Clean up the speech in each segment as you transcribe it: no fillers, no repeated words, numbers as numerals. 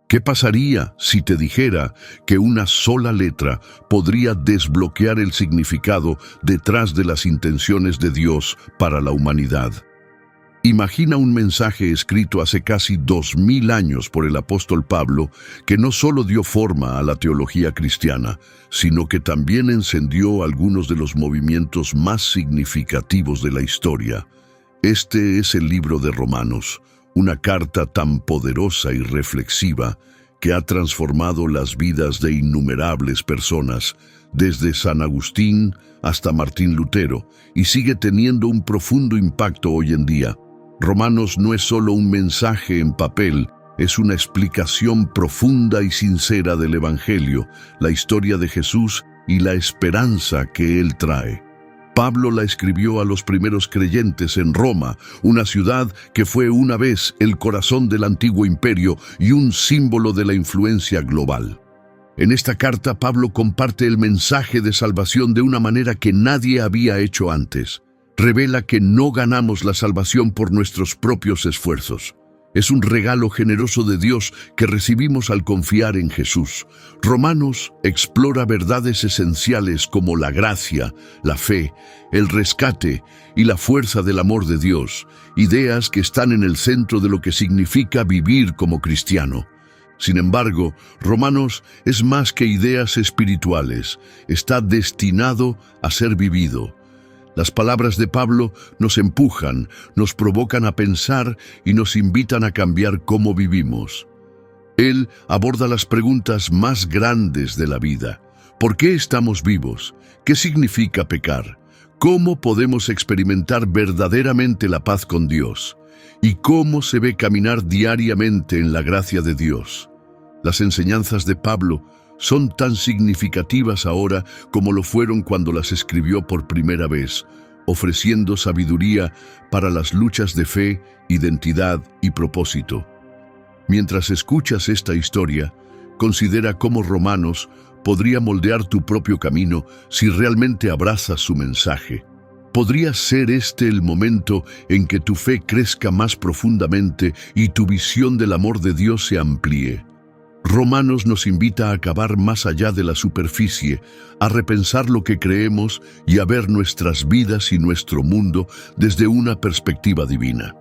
¿Qué pasaría si te dijera que una sola letra podría desbloquear el significado detrás de las intenciones de Dios para la humanidad? Imagina un mensaje escrito hace casi 2000 años por el apóstol Pablo que no solo dio forma a la teología cristiana, sino que también encendió algunos de los movimientos más significativos de la historia. Este es el libro de Romanos, una carta tan poderosa y reflexiva que ha transformado las vidas de innumerables personas, desde San Agustín hasta Martín Lutero, y sigue teniendo un profundo impacto hoy en día. Romanos no es solo un mensaje en papel, es una explicación profunda y sincera del Evangelio, la historia de Jesús y la esperanza que Él trae. Pablo la escribió a los primeros creyentes en Roma, una ciudad que fue una vez el corazón del antiguo imperio y un símbolo de la influencia global. En esta carta, Pablo comparte el mensaje de salvación de una manera que nadie había hecho antes. Revela que no ganamos la salvación por nuestros propios esfuerzos. Es un regalo generoso de Dios que recibimos al confiar en Jesús. Romanos explora verdades esenciales como la gracia, la fe, el rescate y la fuerza del amor de Dios, ideas que están en el centro de lo que significa vivir como cristiano. Sin embargo, Romanos es más que ideas espirituales, está destinado a ser vivido. Las palabras de Pablo nos empujan, nos provocan a pensar y nos invitan a cambiar cómo vivimos. Él aborda las preguntas más grandes de la vida. ¿Por qué estamos vivos? ¿Qué significa pecar? ¿Cómo podemos experimentar verdaderamente la paz con Dios? ¿Y cómo se ve caminar diariamente en la gracia de Dios? Las enseñanzas de Pablo son tan significativas ahora como lo fueron cuando las escribió por primera vez, ofreciendo sabiduría para las luchas de fe, identidad y propósito. Mientras escuchas esta historia, considera cómo Romanos podría moldear tu propio camino si realmente abrazas su mensaje. ¿Podría ser este el momento en que tu fe crezca más profundamente y tu visión del amor de Dios se amplíe? Romanos nos invita a acabar más allá de la superficie, a repensar lo que creemos y a ver nuestras vidas y nuestro mundo desde una perspectiva divina.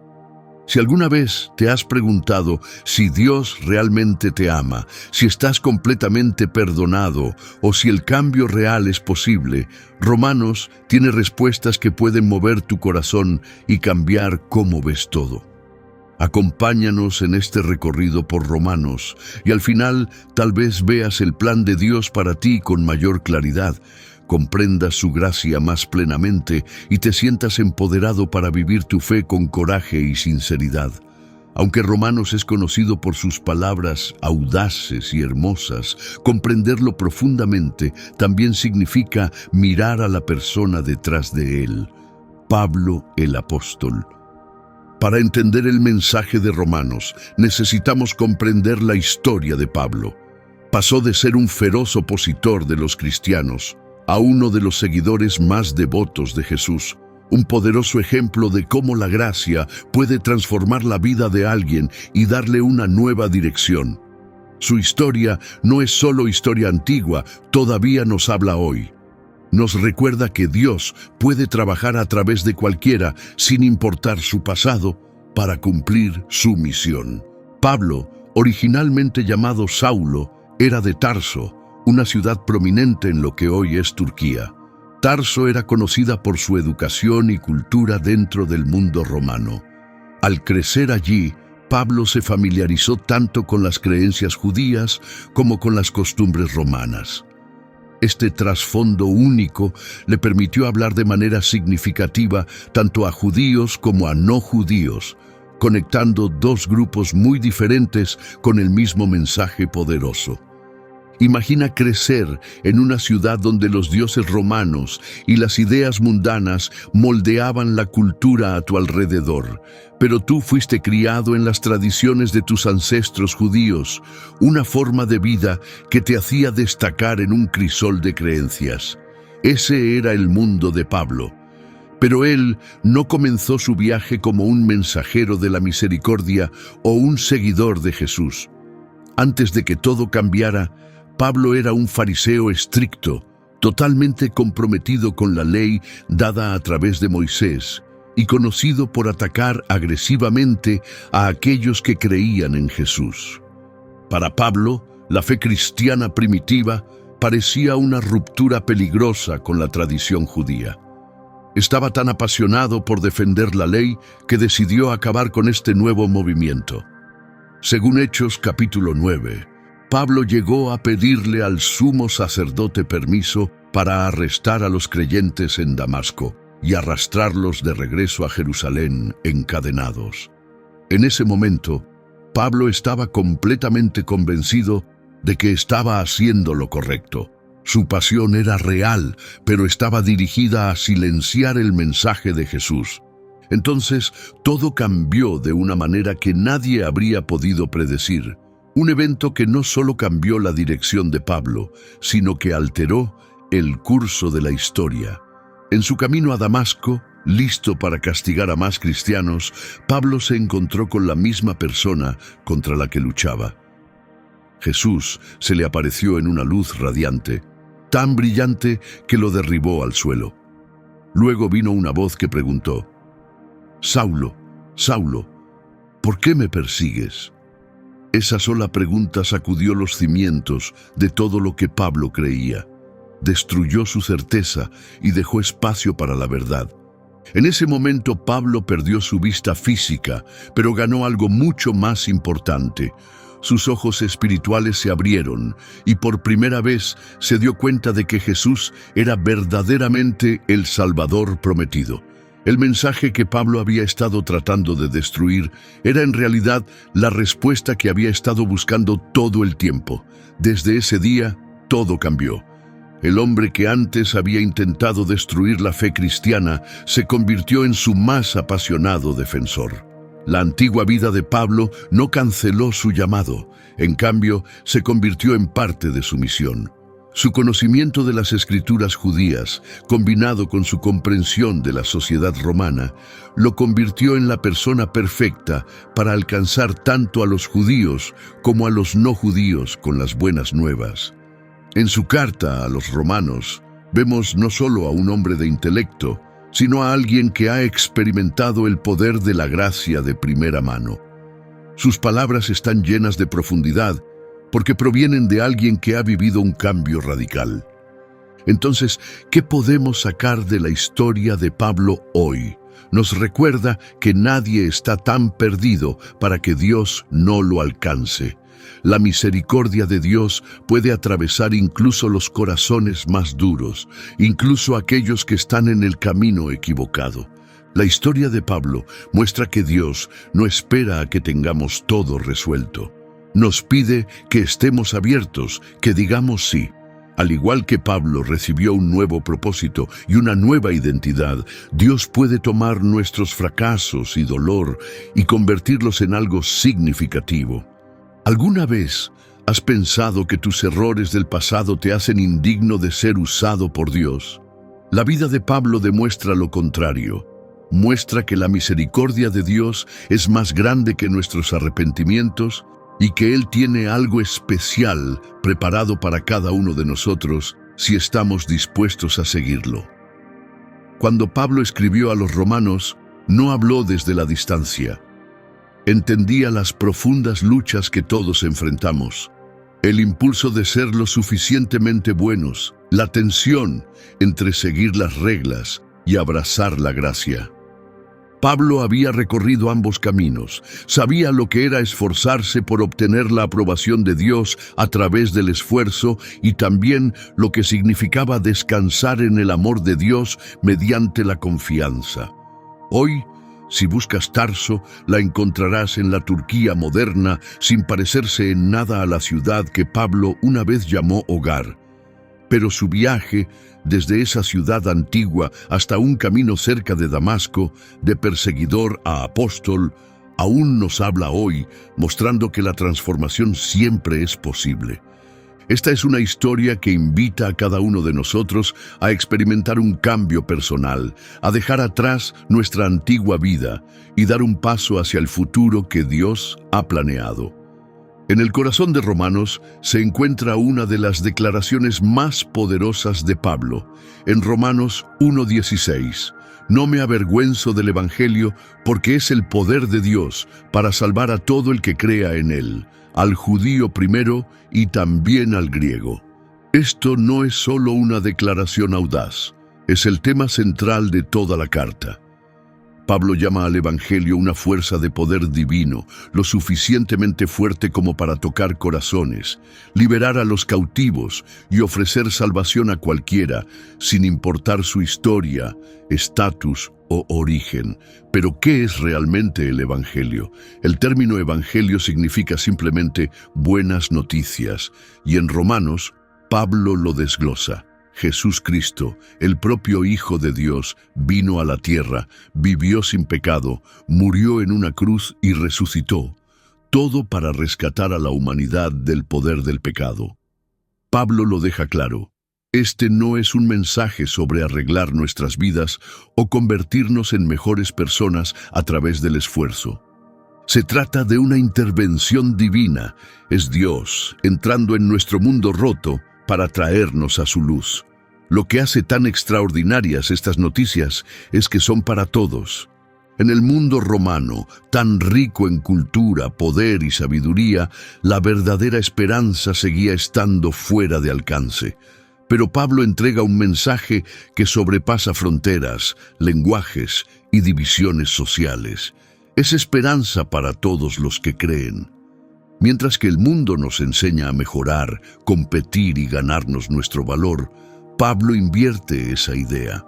Si alguna vez te has preguntado si Dios realmente te ama, si estás completamente perdonado o si el cambio real es posible, Romanos tiene respuestas que pueden mover tu corazón y cambiar cómo ves todo. Acompáñanos en este recorrido por Romanos y al final tal vez veas el plan de Dios para ti con mayor claridad, comprendas su gracia más plenamente y te sientas empoderado para vivir tu fe con coraje y sinceridad. Aunque Romanos es conocido por sus palabras audaces y hermosas, comprenderlo profundamente también significa mirar a la persona detrás de él, Pablo el apóstol. Para entender el mensaje de Romanos, necesitamos comprender la historia de Pablo. Pasó de ser un feroz opositor de los cristianos a uno de los seguidores más devotos de Jesús, un poderoso ejemplo de cómo la gracia puede transformar la vida de alguien y darle una nueva dirección. Su historia no es solo historia antigua, todavía nos habla hoy. Nos recuerda que Dios puede trabajar a través de cualquiera, sin importar su pasado, para cumplir su misión. Pablo, originalmente llamado Saulo, era de Tarso, una ciudad prominente en lo que hoy es Turquía. Tarso era conocida por su educación y cultura dentro del mundo romano. Al crecer allí, Pablo se familiarizó tanto con las creencias judías como con las costumbres romanas. Este trasfondo único le permitió hablar de manera significativa tanto a judíos como a no judíos, conectando dos grupos muy diferentes con el mismo mensaje poderoso. Imagina crecer en una ciudad donde los dioses romanos y las ideas mundanas moldeaban la cultura a tu alrededor, pero tú fuiste criado en las tradiciones de tus ancestros judíos, una forma de vida que te hacía destacar en un crisol de creencias. Ese era el mundo de Pablo. Pero él no comenzó su viaje como un mensajero de la misericordia o un seguidor de Jesús. Antes de que todo cambiara, Pablo era un fariseo estricto, totalmente comprometido con la ley dada a través de Moisés y conocido por atacar agresivamente a aquellos que creían en Jesús. Para Pablo, la fe cristiana primitiva parecía una ruptura peligrosa con la tradición judía. Estaba tan apasionado por defender la ley que decidió acabar con este nuevo movimiento. Según Hechos capítulo 9, Pablo llegó a pedirle al sumo sacerdote permiso para arrestar a los creyentes en Damasco y arrastrarlos de regreso a Jerusalén encadenados. En ese momento, Pablo estaba completamente convencido de que estaba haciendo lo correcto. Su pasión era real, pero estaba dirigida a silenciar el mensaje de Jesús. Entonces, todo cambió de una manera que nadie habría podido predecir. Un evento que no solo cambió la dirección de Pablo, sino que alteró el curso de la historia. En su camino a Damasco, listo para castigar a más cristianos, Pablo se encontró con la misma persona contra la que luchaba. Jesús se le apareció en una luz radiante, tan brillante que lo derribó al suelo. Luego vino una voz que preguntó: «Saulo, Saulo, ¿por qué me persigues?». Esa sola pregunta sacudió los cimientos de todo lo que Pablo creía. Destruyó su certeza y dejó espacio para la verdad. En ese momento Pablo perdió su vista física, pero ganó algo mucho más importante. Sus ojos espirituales se abrieron y por primera vez se dio cuenta de que Jesús era verdaderamente el Salvador prometido. El mensaje que Pablo había estado tratando de destruir era en realidad la respuesta que había estado buscando todo el tiempo. Desde ese día, todo cambió. El hombre que antes había intentado destruir la fe cristiana se convirtió en su más apasionado defensor. La antigua vida de Pablo no canceló su llamado, en cambio, se convirtió en parte de su misión. Su conocimiento de las escrituras judías, combinado con su comprensión de la sociedad romana, lo convirtió en la persona perfecta para alcanzar tanto a los judíos como a los no judíos con las buenas nuevas. En su carta a los romanos, vemos no solo a un hombre de intelecto, sino a alguien que ha experimentado el poder de la gracia de primera mano. Sus palabras están llenas de profundidad, porque provienen de alguien que ha vivido un cambio radical. Entonces, ¿qué podemos sacar de la historia de Pablo hoy? Nos recuerda que nadie está tan perdido para que Dios no lo alcance. La misericordia de Dios puede atravesar incluso los corazones más duros, incluso aquellos que están en el camino equivocado. La historia de Pablo muestra que Dios no espera a que tengamos todo resuelto. Nos pide que estemos abiertos, que digamos sí. Al igual que Pablo recibió un nuevo propósito y una nueva identidad, Dios puede tomar nuestros fracasos y dolor y convertirlos en algo significativo. ¿Alguna vez has pensado que tus errores del pasado te hacen indigno de ser usado por Dios? La vida de Pablo demuestra lo contrario. Muestra que la misericordia de Dios es más grande que nuestros arrepentimientos y que Él tiene algo especial preparado para cada uno de nosotros si estamos dispuestos a seguirlo. Cuando Pablo escribió a los romanos, no habló desde la distancia. Entendía las profundas luchas que todos enfrentamos, el impulso de ser lo suficientemente buenos, la tensión entre seguir las reglas y abrazar la gracia. Pablo había recorrido ambos caminos, sabía lo que era esforzarse por obtener la aprobación de Dios a través del esfuerzo y también lo que significaba descansar en el amor de Dios mediante la confianza. Hoy, si buscas Tarso, la encontrarás en la Turquía moderna, sin parecerse en nada a la ciudad que Pablo una vez llamó hogar. Pero su viaje, desde esa ciudad antigua hasta un camino cerca de Damasco, de perseguidor a apóstol, aún nos habla hoy, mostrando que la transformación siempre es posible. Esta es una historia que invita a cada uno de nosotros a experimentar un cambio personal, a dejar atrás nuestra antigua vida y dar un paso hacia el futuro que Dios ha planeado. En el corazón de Romanos se encuentra una de las declaraciones más poderosas de Pablo. En Romanos 1:16, no me avergüenzo del Evangelio porque es el poder de Dios para salvar a todo el que crea en él, al judío primero y también al griego. Esto no es solo una declaración audaz, es el tema central de toda la carta. Pablo llama al Evangelio una fuerza de poder divino, lo suficientemente fuerte como para tocar corazones, liberar a los cautivos y ofrecer salvación a cualquiera, sin importar su historia, estatus o origen. Pero, ¿qué es realmente el Evangelio? El término Evangelio significa simplemente buenas noticias, y en Romanos, Pablo lo desglosa. Jesús Cristo, el propio Hijo de Dios, vino a la tierra, vivió sin pecado, murió en una cruz y resucitó, todo para rescatar a la humanidad del poder del pecado. Pablo lo deja claro. Este no es un mensaje sobre arreglar nuestras vidas o convertirnos en mejores personas a través del esfuerzo. Se trata de una intervención divina. Es Dios entrando en nuestro mundo roto para traernos a su luz. Lo que hace tan extraordinarias estas noticias es que son para todos. En el mundo romano, tan rico en cultura, poder y sabiduría, la verdadera esperanza seguía estando fuera de alcance. Pero Pablo entrega un mensaje que sobrepasa fronteras, lenguajes y divisiones sociales. Es esperanza para todos los que creen. Mientras que el mundo nos enseña a mejorar, competir y ganarnos nuestro valor, Pablo invierte esa idea.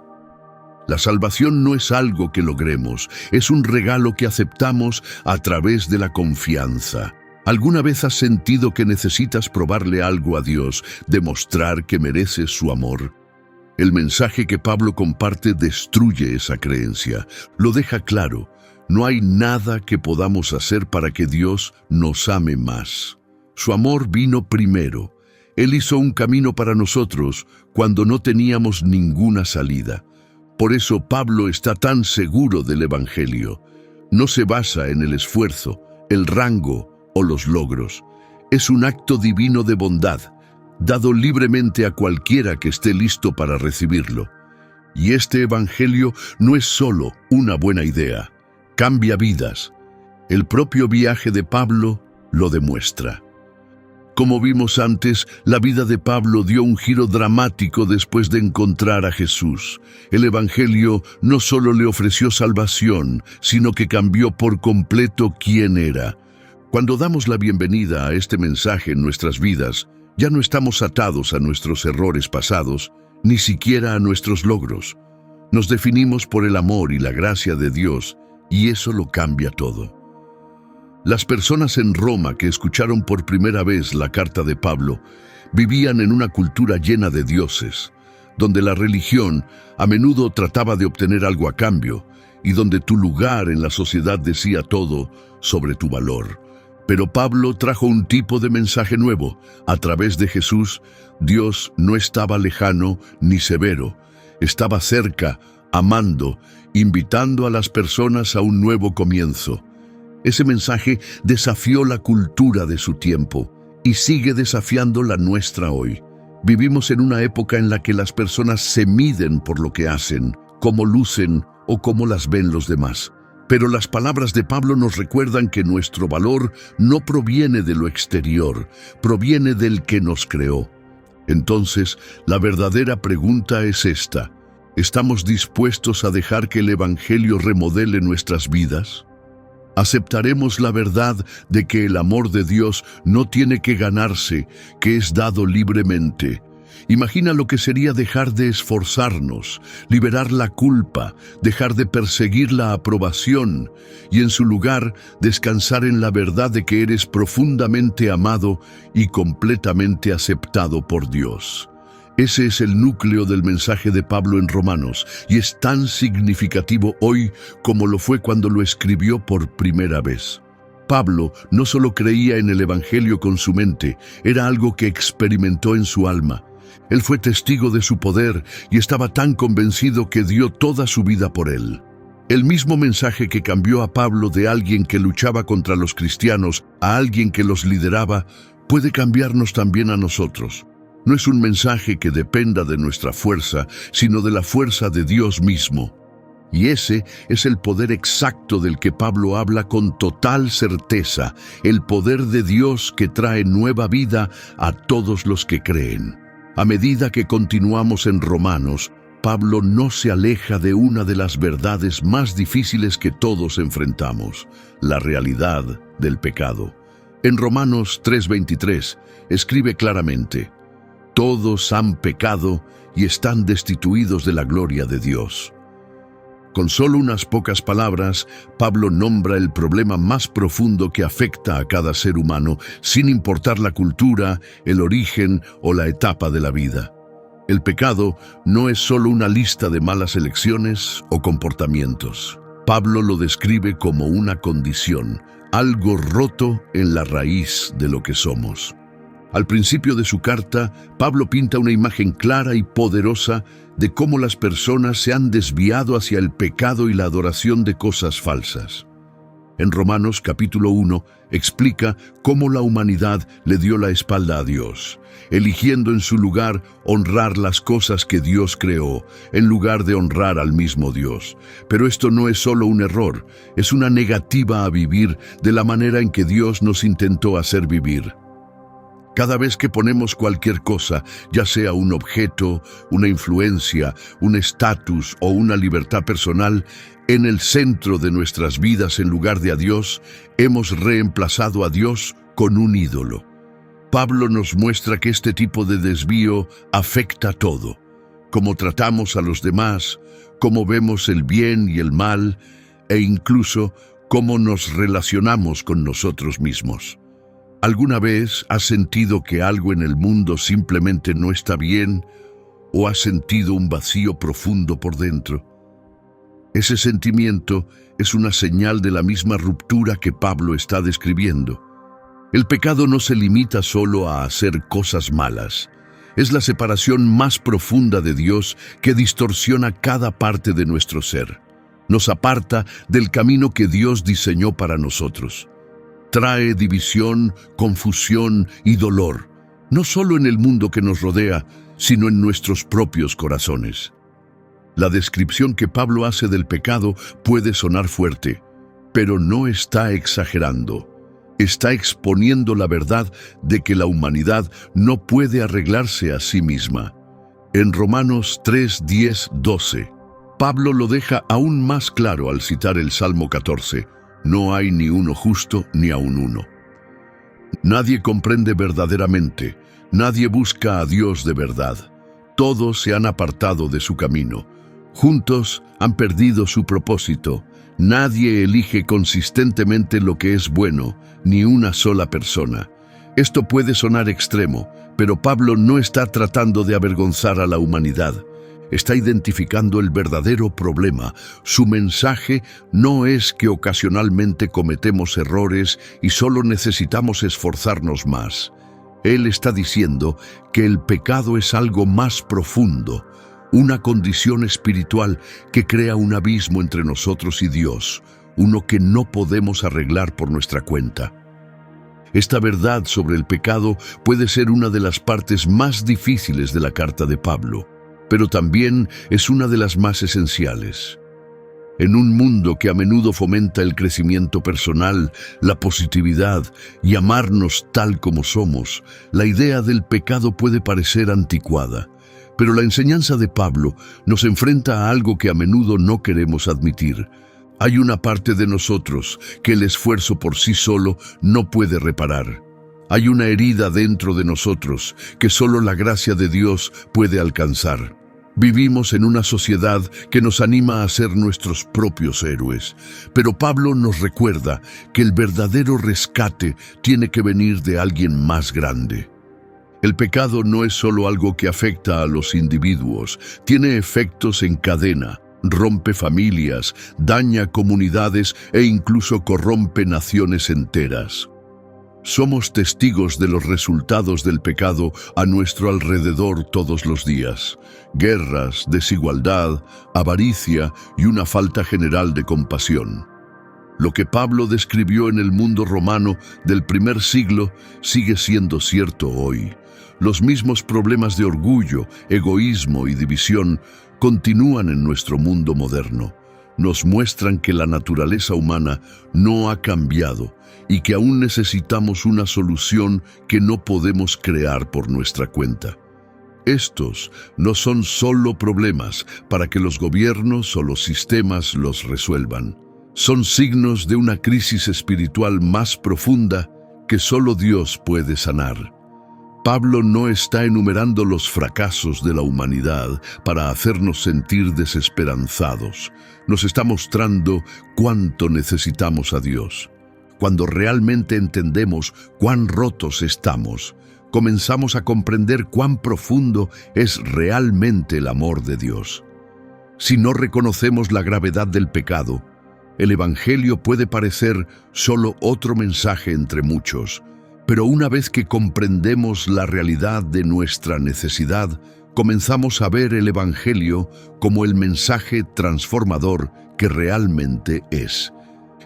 La salvación no es algo que logremos, es un regalo que aceptamos a través de la confianza. ¿Alguna vez has sentido que necesitas probarle algo a Dios, demostrar que mereces su amor? El mensaje que Pablo comparte destruye esa creencia, lo deja claro. No hay nada que podamos hacer para que Dios nos ame más. Su amor vino primero. Él hizo un camino para nosotros cuando no teníamos ninguna salida. Por eso Pablo está tan seguro del Evangelio. No se basa en el esfuerzo, el rango o los logros. Es un acto divino de bondad, dado libremente a cualquiera que esté listo para recibirlo. Y este Evangelio no es solo una buena idea. Cambia vidas. El propio viaje de Pablo lo demuestra. Como vimos antes, la vida de Pablo dio un giro dramático después de encontrar a Jesús. El Evangelio no solo le ofreció salvación, sino que cambió por completo quién era. Cuando damos la bienvenida a este mensaje en nuestras vidas, ya no estamos atados a nuestros errores pasados, ni siquiera a nuestros logros. Nos definimos por el amor y la gracia de Dios, y eso lo cambia todo. Las personas en Roma que escucharon por primera vez la carta de Pablo vivían en una cultura llena de dioses, donde la religión a menudo trataba de obtener algo a cambio y donde tu lugar en la sociedad decía todo sobre tu valor. Pero Pablo trajo un tipo de mensaje nuevo. A través de Jesús, Dios no estaba lejano ni severo, estaba cerca, amando, invitando a las personas a un nuevo comienzo. Ese mensaje desafió la cultura de su tiempo y sigue desafiando la nuestra hoy. Vivimos en una época en la que las personas se miden por lo que hacen, cómo lucen o cómo las ven los demás. Pero las palabras de Pablo nos recuerdan que nuestro valor no proviene de lo exterior, proviene del que nos creó. Entonces, la verdadera pregunta es esta: ¿estamos dispuestos a dejar que el Evangelio remodele nuestras vidas? ¿Aceptaremos la verdad de que el amor de Dios no tiene que ganarse, que es dado libremente? Imagina lo que sería dejar de esforzarnos, liberar la culpa, dejar de perseguir la aprobación y en su lugar descansar en la verdad de que eres profundamente amado y completamente aceptado por Dios. Ese es el núcleo del mensaje de Pablo en Romanos y es tan significativo hoy como lo fue cuando lo escribió por primera vez. Pablo no solo creía en el Evangelio con su mente, era algo que experimentó en su alma. Él fue testigo de su poder y estaba tan convencido que dio toda su vida por él. El mismo mensaje que cambió a Pablo de alguien que luchaba contra los cristianos a alguien que los lideraba, puede cambiarnos también a nosotros. No es un mensaje que dependa de nuestra fuerza, sino de la fuerza de Dios mismo. Y ese es el poder exacto del que Pablo habla con total certeza, el poder de Dios que trae nueva vida a todos los que creen. A medida que continuamos en Romanos, Pablo no se aleja de una de las verdades más difíciles que todos enfrentamos, la realidad del pecado. En Romanos 3:23 escribe claramente: todos han pecado y están destituidos de la gloria de Dios. Con solo unas pocas palabras, Pablo nombra el problema más profundo que afecta a cada ser humano, sin importar la cultura, el origen o la etapa de la vida. El pecado no es solo una lista de malas elecciones o comportamientos. Pablo lo describe como una condición, algo roto en la raíz de lo que somos. Al principio de su carta, Pablo pinta una imagen clara y poderosa de cómo las personas se han desviado hacia el pecado y la adoración de cosas falsas. En Romanos capítulo 1 explica cómo la humanidad le dio la espalda a Dios, eligiendo en su lugar honrar las cosas que Dios creó, en lugar de honrar al mismo Dios. Pero esto no es solo un error, es una negativa a vivir de la manera en que Dios nos intentó hacer vivir. Cada vez que ponemos cualquier cosa, ya sea un objeto, una influencia, un estatus o una libertad personal, en el centro de nuestras vidas en lugar de a Dios, hemos reemplazado a Dios con un ídolo. Pablo nos muestra que este tipo de desvío afecta todo: cómo tratamos a los demás, cómo vemos el bien y el mal, e incluso cómo nos relacionamos con nosotros mismos. ¿Alguna vez has sentido que algo en el mundo simplemente no está bien, o has sentido un vacío profundo por dentro? Ese sentimiento es una señal de la misma ruptura que Pablo está describiendo. El pecado no se limita solo a hacer cosas malas. Es la separación más profunda de Dios que distorsiona cada parte de nuestro ser. Nos aparta del camino que Dios diseñó para nosotros. Trae división, confusión y dolor, no solo en el mundo que nos rodea, sino en nuestros propios corazones. La descripción que Pablo hace del pecado puede sonar fuerte, pero no está exagerando. Está exponiendo la verdad de que la humanidad no puede arreglarse a sí misma. En Romanos 3, 10, 12, Pablo lo deja aún más claro al citar el Salmo 14. No hay ni uno justo, ni aun uno. Nadie comprende verdaderamente, nadie busca a Dios de verdad. Todos se han apartado de su camino. Juntos han perdido su propósito. Nadie elige consistentemente lo que es bueno, ni una sola persona. Esto puede sonar extremo, pero Pablo no está tratando de avergonzar a la humanidad. Está identificando el verdadero problema. Su mensaje no es que ocasionalmente cometemos errores y solo necesitamos esforzarnos más. Él está diciendo que el pecado es algo más profundo, una condición espiritual que crea un abismo entre nosotros y Dios, uno que no podemos arreglar por nuestra cuenta. Esta verdad sobre el pecado puede ser una de las partes más difíciles de la carta de Pablo, pero también es una de las más esenciales. En un mundo que a menudo fomenta el crecimiento personal, la positividad y amarnos tal como somos, la idea del pecado puede parecer anticuada, pero la enseñanza de Pablo nos enfrenta a algo que a menudo no queremos admitir. Hay una parte de nosotros que el esfuerzo por sí solo no puede reparar. Hay una herida dentro de nosotros que solo la gracia de Dios puede alcanzar. Vivimos en una sociedad que nos anima a ser nuestros propios héroes, pero Pablo nos recuerda que el verdadero rescate tiene que venir de alguien más grande. El pecado no es solo algo que afecta a los individuos, tiene efectos en cadena, rompe familias, daña comunidades e incluso corrompe naciones enteras. Somos testigos de los resultados del pecado a nuestro alrededor todos los días. Guerras, desigualdad, avaricia y una falta general de compasión. Lo que Pablo describió en el mundo romano del primer siglo sigue siendo cierto hoy. Los mismos problemas de orgullo, egoísmo y división continúan en nuestro mundo moderno. Nos muestran que la naturaleza humana no ha cambiado y que aún necesitamos una solución que no podemos crear por nuestra cuenta. Estos no son solo problemas para que los gobiernos o los sistemas los resuelvan. Son signos de una crisis espiritual más profunda que solo Dios puede sanar. Pablo no está enumerando los fracasos de la humanidad para hacernos sentir desesperanzados. Nos está mostrando cuánto necesitamos a Dios. Cuando realmente entendemos cuán rotos estamos, comenzamos a comprender cuán profundo es realmente el amor de Dios. Si no reconocemos la gravedad del pecado, el Evangelio puede parecer solo otro mensaje entre muchos, pero una vez que comprendemos la realidad de nuestra necesidad, comenzamos a ver el Evangelio como el mensaje transformador que realmente es.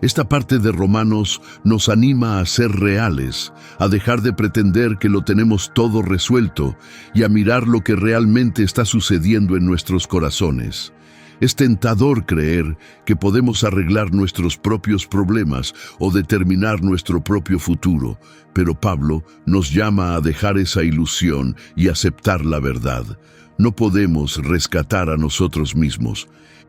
Esta parte de Romanos nos anima a ser reales, a dejar de pretender que lo tenemos todo resuelto y a mirar lo que realmente está sucediendo en nuestros corazones. Es tentador creer que podemos arreglar nuestros propios problemas o determinar nuestro propio futuro, pero Pablo nos llama a dejar esa ilusión y aceptar la verdad. No podemos rescatar a nosotros mismos.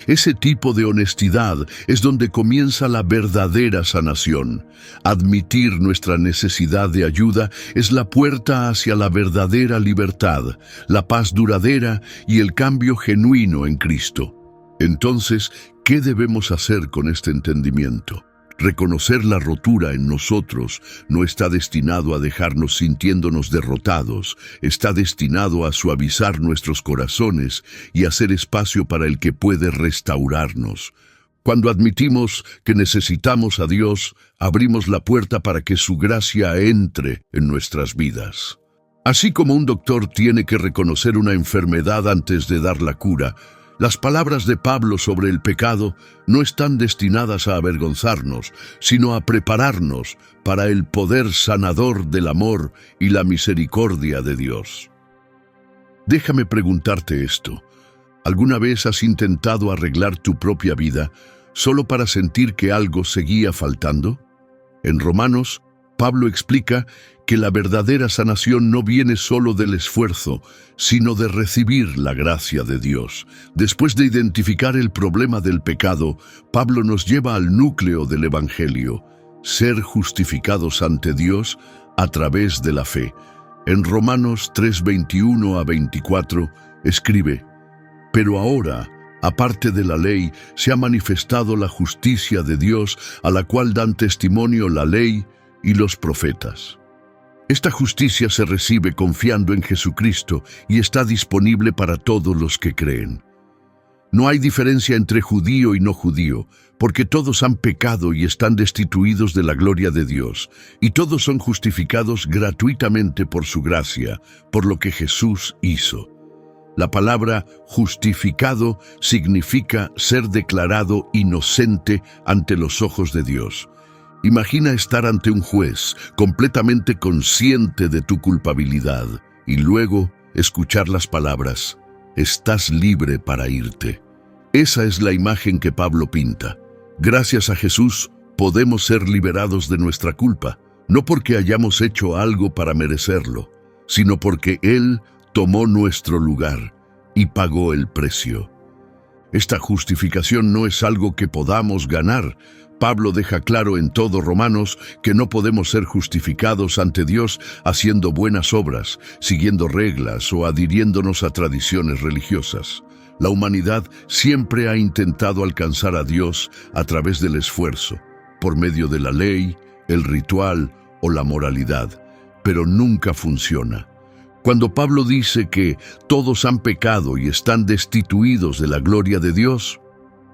Ese tipo de honestidad es donde comienza la verdadera sanación. Admitir nuestra necesidad de ayuda es la puerta hacia la verdadera libertad, la paz duradera y el cambio genuino en Cristo. Entonces, ¿qué debemos hacer con este entendimiento? Reconocer la rotura en nosotros no está destinado a dejarnos sintiéndonos derrotados, está destinado a suavizar nuestros corazones y hacer espacio para el que puede restaurarnos. Cuando admitimos que necesitamos a Dios, abrimos la puerta para que su gracia entre en nuestras vidas. Así como un doctor tiene que reconocer una enfermedad antes de dar la cura, las palabras de Pablo sobre el pecado no están destinadas a avergonzarnos, sino a prepararnos para el poder sanador del amor y la misericordia de Dios. Déjame preguntarte esto. ¿Alguna vez has intentado arreglar tu propia vida solo para sentir que algo seguía faltando? En Romanos, Pablo explica que la verdadera sanación no viene solo del esfuerzo, sino de recibir la gracia de Dios. Después de identificar el problema del pecado, Pablo nos lleva al núcleo del Evangelio, ser justificados ante Dios a través de la fe. En Romanos 3:21 a 24, escribe: «Pero ahora, aparte de la ley, se ha manifestado la justicia de Dios, a la cual dan testimonio la ley y los profetas». Esta justicia se recibe confiando en Jesucristo y está disponible para todos los que creen. No hay diferencia entre judío y no judío, porque todos han pecado y están destituidos de la gloria de Dios, y todos son justificados gratuitamente por su gracia, por lo que Jesús hizo. La palabra justificado significa ser declarado inocente ante los ojos de Dios. Imagina estar ante un juez completamente consciente de tu culpabilidad y luego escuchar las palabras: «Estás libre para irte». Esa es la imagen que Pablo pinta. Gracias a Jesús podemos ser liberados de nuestra culpa, no porque hayamos hecho algo para merecerlo, sino porque Él tomó nuestro lugar y pagó el precio. Esta justificación no es algo que podamos ganar. Pablo deja claro en todo Romanos que no podemos ser justificados ante Dios haciendo buenas obras, siguiendo reglas o adhiriéndonos a tradiciones religiosas. La humanidad siempre ha intentado alcanzar a Dios a través del esfuerzo, por medio de la ley, el ritual o la moralidad, pero nunca funciona. Cuando Pablo dice que todos han pecado y están destituidos de la gloria de Dios,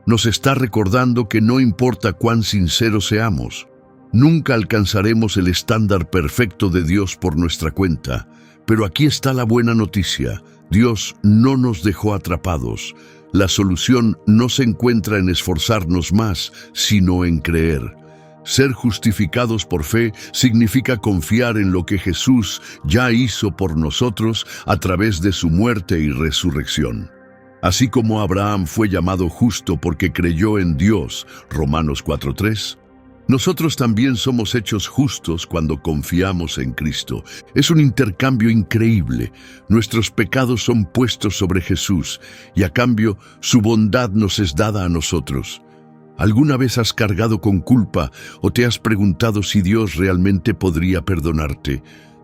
nos está recordando que no importa cuán sinceros seamos, Nunca alcanzaremos el estándar perfecto de Dios por nuestra cuenta, pero aquí está la buena noticia. Dios no nos dejó atrapados. La solución no se encuentra en esforzarnos más, sino en creer. Ser justificados por fe significa confiar en lo que Jesús ya hizo por nosotros a través de su muerte y resurrección. Así como Abraham fue llamado justo porque creyó en Dios, Romanos 4:3, nosotros también somos hechos justos cuando confiamos en Cristo. Es un intercambio increíble. Nuestros pecados son puestos sobre Jesús y a cambio su bondad nos es dada a nosotros. ¿Alguna vez has cargado con culpa o te has preguntado si Dios realmente podría perdonarte?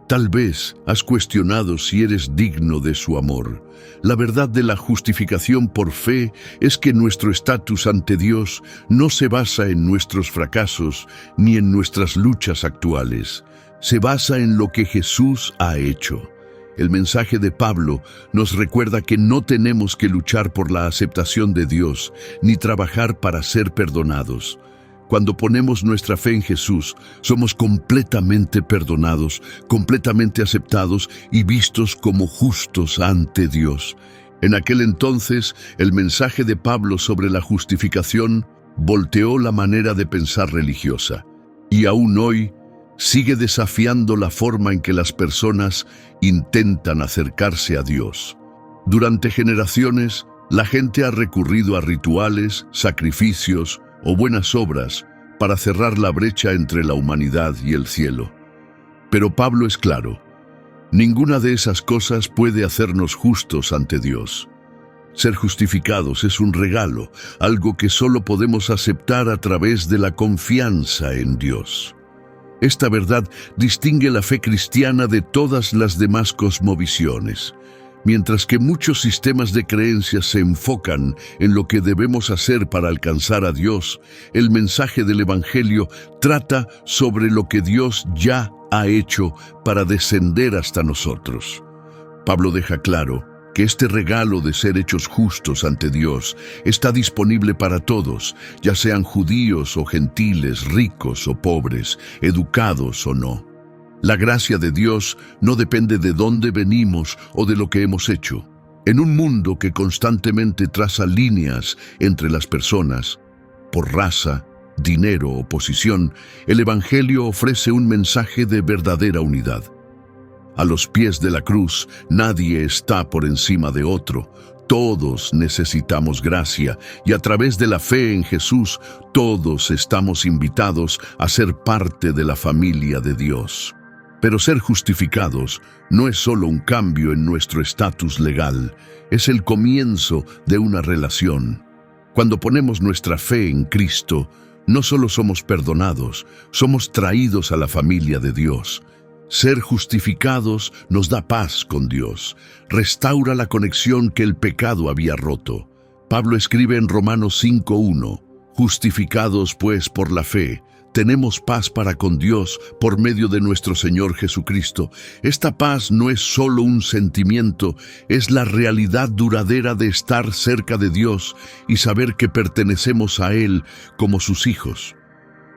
Tal vez has cuestionado si eres digno de su amor. La verdad de la justificación por fe es que nuestro estatus ante Dios no se basa en nuestros fracasos ni en nuestras luchas actuales. Se basa en lo que Jesús ha hecho. El mensaje de Pablo nos recuerda que no tenemos que luchar por la aceptación de Dios ni trabajar para ser perdonados. Cuando ponemos nuestra fe en Jesús, somos completamente perdonados, completamente aceptados y vistos como justos ante Dios. En aquel entonces, el mensaje de Pablo sobre la justificación volteó la manera de pensar religiosa. Y aún hoy, sigue desafiando la forma en que las personas intentan acercarse a Dios. Durante generaciones, la gente ha recurrido a rituales, sacrificios o buenas obras para cerrar la brecha entre la humanidad y el cielo. Pero Pablo es claro: ninguna de esas cosas puede hacernos justos ante Dios. Ser justificados es un regalo, algo que solo podemos aceptar a través de la confianza en Dios. Esta verdad distingue la fe cristiana de todas las demás cosmovisiones. Mientras que muchos sistemas de creencias se enfocan en lo que debemos hacer para alcanzar a Dios, el mensaje del Evangelio trata sobre lo que Dios ya ha hecho para descender hasta nosotros. Pablo deja claro que este regalo de ser hechos justos ante Dios está disponible para todos, ya sean judíos o gentiles, ricos o pobres, educados o no. La gracia de Dios no depende de dónde venimos o de lo que hemos hecho. En un mundo que constantemente traza líneas entre las personas, por raza, dinero o posición, el Evangelio ofrece un mensaje de verdadera unidad. A los pies de la cruz, nadie está por encima de otro. Todos necesitamos gracia y a través de la fe en Jesús, todos estamos invitados a ser parte de la familia de Dios. Pero ser justificados no es solo un cambio en nuestro estatus legal, es el comienzo de una relación. Cuando ponemos nuestra fe en Cristo, no solo somos perdonados, somos traídos a la familia de Dios. Ser justificados nos da paz con Dios, restaura la conexión que el pecado había roto. Pablo escribe en Romanos 5:1, justificados pues por la fe, tenemos paz para con Dios por medio de nuestro Señor Jesucristo. Esta paz no es solo un sentimiento, es la realidad duradera de estar cerca de Dios y saber que pertenecemos a Él como sus hijos.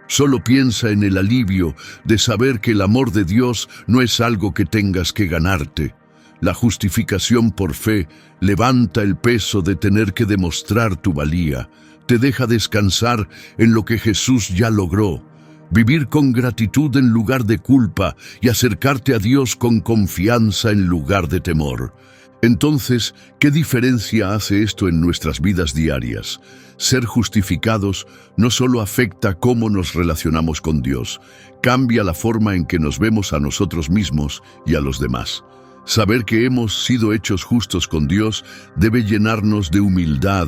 Solo piensa en el alivio de saber que el amor de Dios no es algo que tengas que ganarte. La justificación por fe levanta el peso de tener que demostrar tu valía. Te deja descansar en lo que Jesús ya logró, vivir con gratitud en lugar de culpa y acercarte a Dios con confianza en lugar de temor. Entonces, ¿qué diferencia hace esto en nuestras vidas diarias? Ser justificados no solo afecta cómo nos relacionamos con Dios, cambia la forma en que nos vemos a nosotros mismos y a los demás. Saber que hemos sido hechos justos con Dios debe llenarnos de humildad,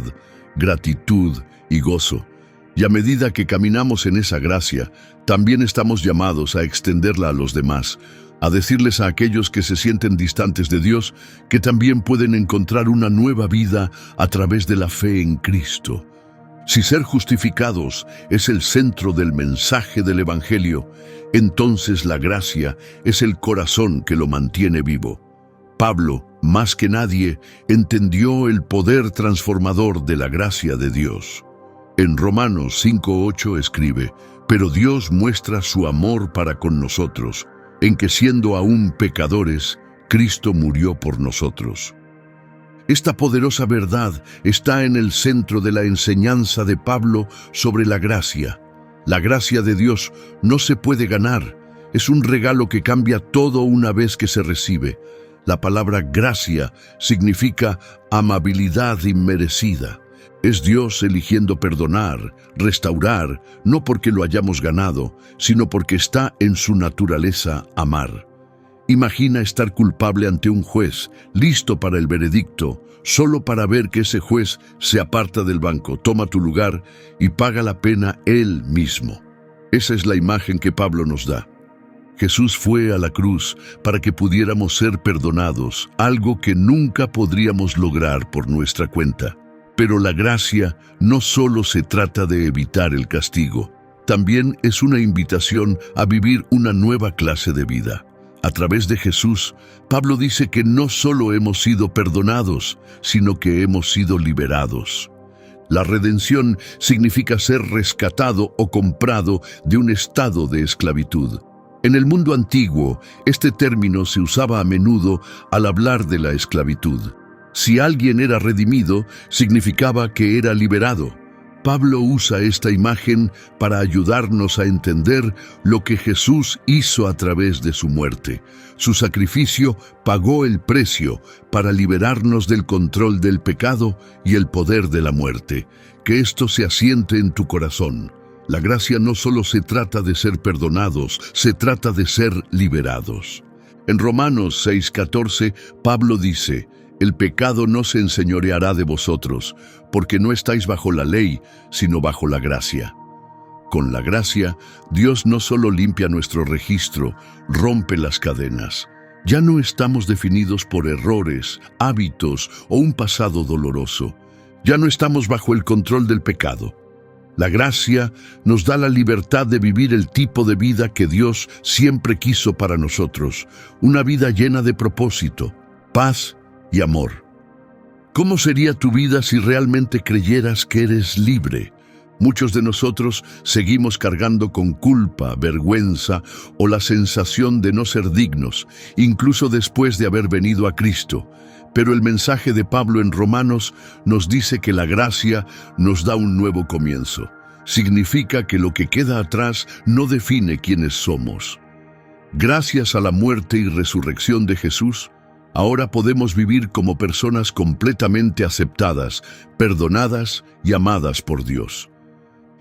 gratitud y gozo. Y a medida que caminamos en esa gracia, también estamos llamados a extenderla a los demás, a decirles a aquellos que se sienten distantes de Dios que también pueden encontrar una nueva vida a través de la fe en Cristo. Si ser justificados es el centro del mensaje del Evangelio, entonces la gracia es el corazón que lo mantiene vivo. Pablo, más que nadie, entendió el poder transformador de la gracia de Dios. En Romanos 5:8 escribe: «Pero Dios muestra su amor para con nosotros, en que siendo aún pecadores, Cristo murió por nosotros». Esta poderosa verdad está en el centro de la enseñanza de Pablo sobre la gracia. La gracia de Dios no se puede ganar, es un regalo que cambia todo una vez que se recibe. La palabra gracia significa amabilidad inmerecida. Es Dios eligiendo perdonar, restaurar, no porque lo hayamos ganado, sino porque está en su naturaleza amar. Imagina estar culpable ante un juez, listo para el veredicto, solo para ver que ese juez se aparta del banco, toma tu lugar y paga la pena él mismo. Esa es la imagen que Pablo nos da. Jesús fue a la cruz para que pudiéramos ser perdonados, algo que nunca podríamos lograr por nuestra cuenta. Pero la gracia no solo se trata de evitar el castigo, también es una invitación a vivir una nueva clase de vida. A través de Jesús, Pablo dice que no solo hemos sido perdonados, sino que hemos sido liberados. La redención significa ser rescatado o comprado de un estado de esclavitud. En el mundo antiguo, este término se usaba a menudo al hablar de la esclavitud. Si alguien era redimido, significaba que era liberado. Pablo usa esta imagen para ayudarnos a entender lo que Jesús hizo a través de su muerte. Su sacrificio pagó el precio para liberarnos del control del pecado y el poder de la muerte. Que esto se asiente en tu corazón. La gracia no solo se trata de ser perdonados, se trata de ser liberados. En Romanos 6:14, Pablo dice: «El pecado no se enseñoreará de vosotros, porque no estáis bajo la ley, sino bajo la gracia». Con la gracia, Dios no solo limpia nuestro registro, rompe las cadenas. Ya no estamos definidos por errores, hábitos o un pasado doloroso. Ya no estamos bajo el control del pecado. La gracia nos da la libertad de vivir el tipo de vida que Dios siempre quiso para nosotros, una vida llena de propósito, paz y amor. ¿Cómo sería tu vida si realmente creyeras que eres libre? Muchos de nosotros seguimos cargando con culpa, vergüenza o la sensación de no ser dignos, incluso después de haber venido a Cristo. Pero el mensaje de Pablo en Romanos nos dice que la gracia nos da un nuevo comienzo. Significa que lo que queda atrás no define quiénes somos. Gracias a la muerte y resurrección de Jesús, ahora podemos vivir como personas completamente aceptadas, perdonadas y amadas por Dios.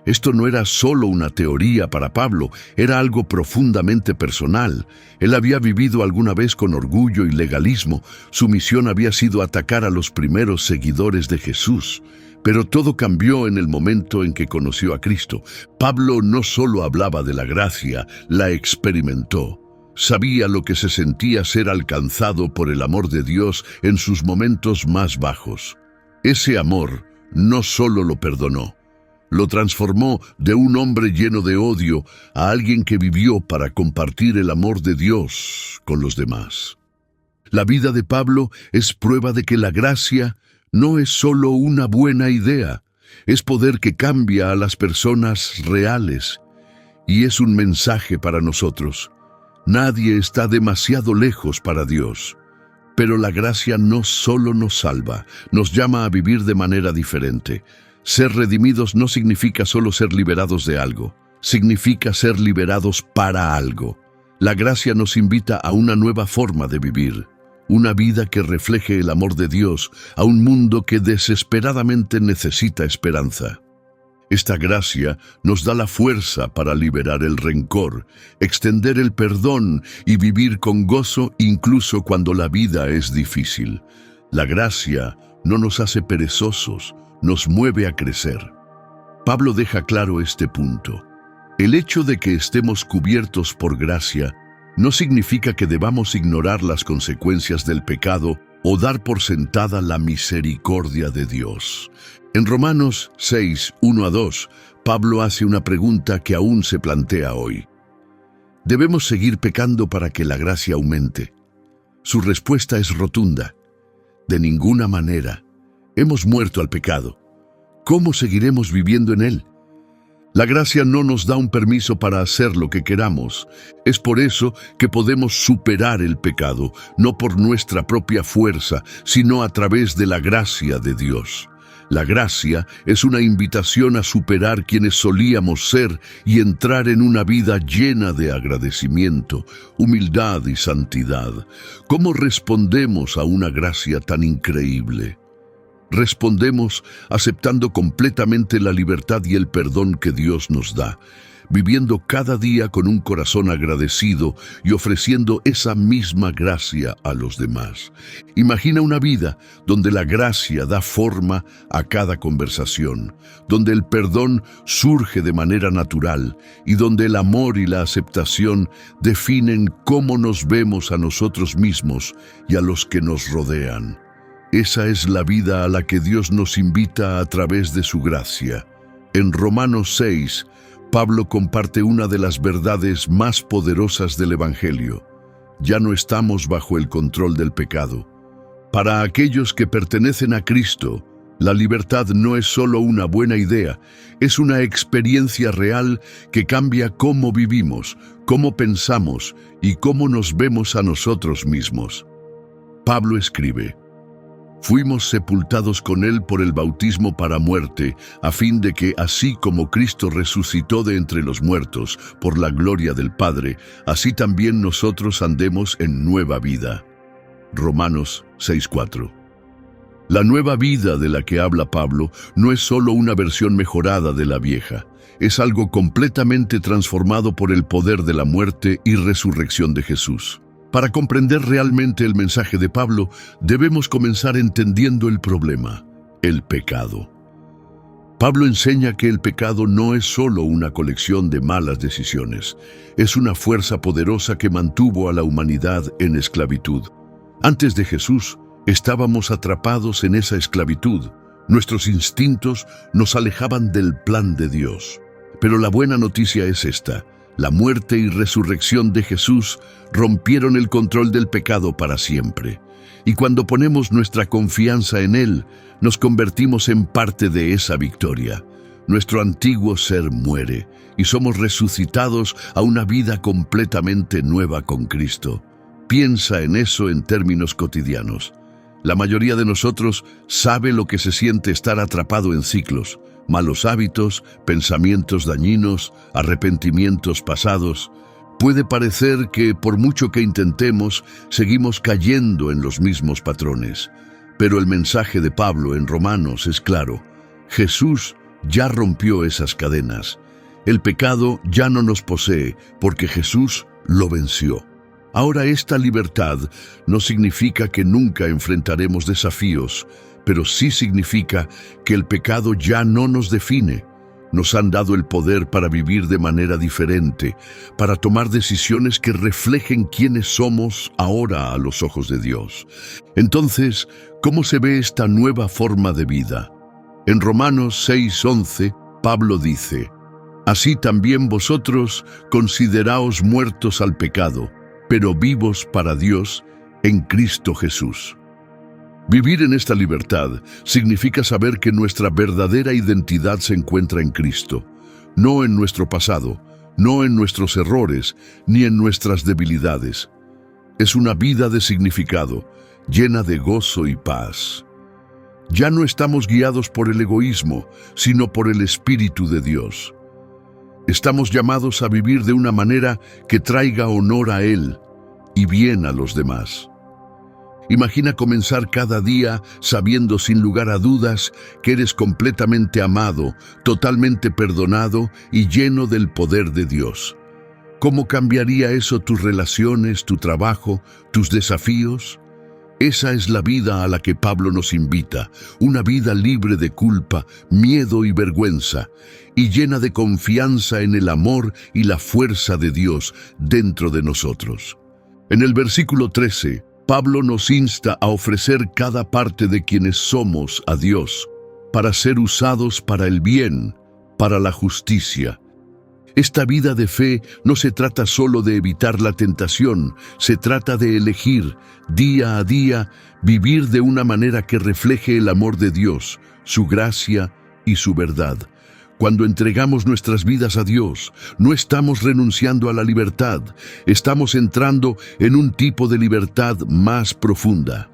Esto no era solo una teoría para Pablo, era algo profundamente personal. Él había vivido alguna vez con orgullo y legalismo. Su misión había sido atacar a los primeros seguidores de Jesús. Pero todo cambió en el momento en que conoció a Cristo. Pablo no solo hablaba de la gracia, la experimentó. Sabía lo que se sentía ser alcanzado por el amor de Dios en sus momentos más bajos. Ese amor no solo lo perdonó, lo transformó de un hombre lleno de odio a alguien que vivió para compartir el amor de Dios con los demás. La vida de Pablo es prueba de que la gracia no es solo una buena idea, es poder que cambia a las personas reales. Y es un mensaje para nosotros. Nadie está demasiado lejos para Dios. Pero la gracia no solo nos salva, nos llama a vivir de manera diferente. Ser redimidos no significa solo ser liberados de algo, significa ser liberados para algo. La gracia nos invita a una nueva forma de vivir, una vida que refleje el amor de Dios a un mundo que desesperadamente necesita esperanza. Esta gracia nos da la fuerza para liberar el rencor, extender el perdón y vivir con gozo incluso cuando la vida es difícil. La gracia no nos hace perezosos, nos mueve a crecer. Pablo deja claro este punto. El hecho de que estemos cubiertos por gracia no significa que debamos ignorar las consecuencias del pecado o dar por sentada la misericordia de Dios. En Romanos 6, 1-2, Pablo hace una pregunta que aún se plantea hoy. ¿Debemos seguir pecando para que la gracia aumente? Su respuesta es rotunda. De ninguna manera. Hemos muerto al pecado. ¿cómo seguiremos viviendo en Él? La gracia no nos da un permiso para hacer lo que queramos. Es por eso que podemos superar el pecado, no por nuestra propia fuerza, sino a través de la gracia de Dios. La gracia es una invitación a superar quienes solíamos ser y entrar en una vida llena de agradecimiento, humildad y santidad. ¿Cómo respondemos a una gracia tan increíble? Respondemos aceptando completamente la libertad y el perdón que Dios nos da, viviendo cada día con un corazón agradecido y ofreciendo esa misma gracia a los demás. Imagina una vida donde la gracia da forma a cada conversación, donde el perdón surge de manera natural y donde el amor y la aceptación definen cómo nos vemos a nosotros mismos y a los que nos rodean. Esa es la vida a la que Dios nos invita a través de su gracia. En Romanos 6, Pablo comparte una de las verdades más poderosas del Evangelio. Ya no estamos bajo el control del pecado. Para aquellos que pertenecen a Cristo, la libertad no es solo una buena idea, es una experiencia real que cambia cómo vivimos, cómo pensamos y cómo nos vemos a nosotros mismos. Pablo escribe: fuimos sepultados con Él por el bautismo para muerte, a fin de que, así como Cristo resucitó de entre los muertos por la gloria del Padre, así también nosotros andemos en nueva vida. Romanos 6:4. La nueva vida de la que habla Pablo no es solo una versión mejorada de la vieja, es algo completamente transformado por el poder de la muerte y resurrección de Jesús. Para comprender realmente el mensaje de Pablo, debemos comenzar entendiendo el problema, el pecado. Pablo enseña que el pecado no es solo una colección de malas decisiones, es una fuerza poderosa que mantuvo a la humanidad en esclavitud. Antes de Jesús, estábamos atrapados en esa esclavitud. Nuestros instintos nos alejaban del plan de Dios. Pero la buena noticia es esta: la muerte y resurrección de Jesús rompieron el control del pecado para siempre. Y cuando ponemos nuestra confianza en Él, nos convertimos en parte de esa victoria. Nuestro antiguo ser muere y somos resucitados a una vida completamente nueva con Cristo. Piensa en eso en términos cotidianos. La mayoría de nosotros sabe lo que se siente estar atrapado en ciclos, malos hábitos, pensamientos dañinos, arrepentimientos pasados. Puede parecer que por mucho que intentemos, seguimos cayendo en los mismos patrones. Pero el mensaje de Pablo en Romanos es claro: Jesús ya rompió esas cadenas. El pecado ya no nos posee porque Jesús lo venció. Ahora, esta libertad no significa que nunca enfrentaremos desafíos, pero sí significa que el pecado ya no nos define. Nos han dado el poder para vivir de manera diferente, para tomar decisiones que reflejen quiénes somos ahora a los ojos de Dios. Entonces, ¿cómo se ve esta nueva forma de vida? En Romanos 6:11, Pablo dice: así también vosotros consideraos muertos al pecado, pero vivos para Dios en Cristo Jesús. Vivir en esta libertad significa saber que nuestra verdadera identidad se encuentra en Cristo, no en nuestro pasado, no en nuestros errores, ni en nuestras debilidades. Es una vida de significado, llena de gozo y paz. Ya no estamos guiados por el egoísmo, sino por el Espíritu de Dios. Estamos llamados a vivir de una manera que traiga honor a Él y bien a los demás. Imagina comenzar cada día sabiendo sin lugar a dudas que eres completamente amado, totalmente perdonado y lleno del poder de Dios. ¿Cómo cambiaría eso tus relaciones, tu trabajo, tus desafíos? Esa es la vida a la que Pablo nos invita, una vida libre de culpa, miedo y vergüenza, y llena de confianza en el amor y la fuerza de Dios dentro de nosotros. En el versículo 13, Pablo nos insta a ofrecer cada parte de quienes somos a Dios, para ser usados para el bien, para la justicia. Esta vida de fe no se trata solo de evitar la tentación, se trata de elegir, día a día, vivir de una manera que refleje el amor de Dios, su gracia y su verdad. Cuando entregamos nuestras vidas a Dios, no estamos renunciando a la libertad, estamos entrando en un tipo de libertad más profunda.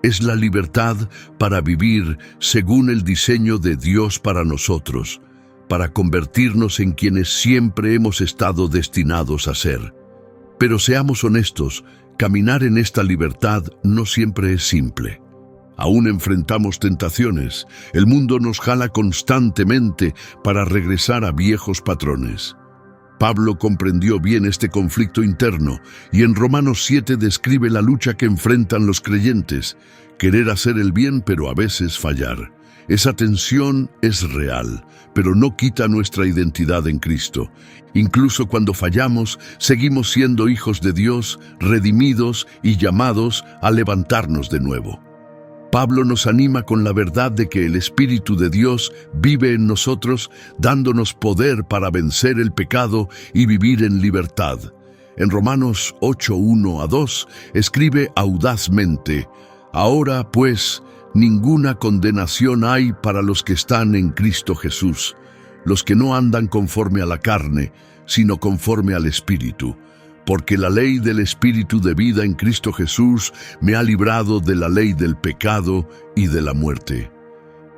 Es la libertad para vivir según el diseño de Dios para nosotros, para convertirnos en quienes siempre hemos estado destinados a ser. Pero seamos honestos, caminar en esta libertad no siempre es simple. Aún enfrentamos tentaciones, el mundo nos jala constantemente para regresar a viejos patrones. Pablo comprendió bien este conflicto interno y en Romanos 7 describe la lucha que enfrentan los creyentes, querer hacer el bien pero a veces fallar. Esa tensión es real, pero no quita nuestra identidad en Cristo. Incluso cuando fallamos, seguimos siendo hijos de Dios, redimidos y llamados a levantarnos de nuevo. Pablo nos anima con la verdad de que el Espíritu de Dios vive en nosotros, dándonos poder para vencer el pecado y vivir en libertad. En Romanos 8:1-2 escribe audazmente: Ahora, pues, ninguna condenación hay para los que están en Cristo Jesús, los que no andan conforme a la carne, sino conforme al Espíritu. Porque la ley del Espíritu de vida en Cristo Jesús me ha librado de la ley del pecado y de la muerte.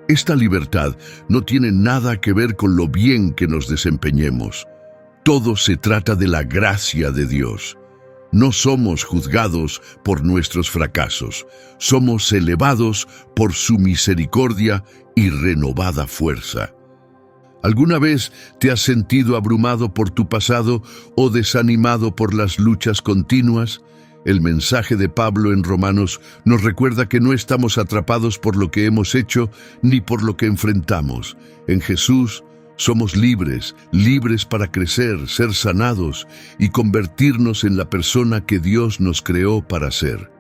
Esta libertad no tiene nada que ver con lo bien que nos desempeñemos. Todo se trata de la gracia de Dios. No somos juzgados por nuestros fracasos, somos elevados por su misericordia y renovada fuerza. ¿Alguna vez te has sentido abrumado por tu pasado o desanimado por las luchas continuas? El mensaje de Pablo en Romanos nos recuerda que no estamos atrapados por lo que hemos hecho ni por lo que enfrentamos. En Jesús somos libres, libres para crecer, ser sanados y convertirnos en la persona que Dios nos creó para ser.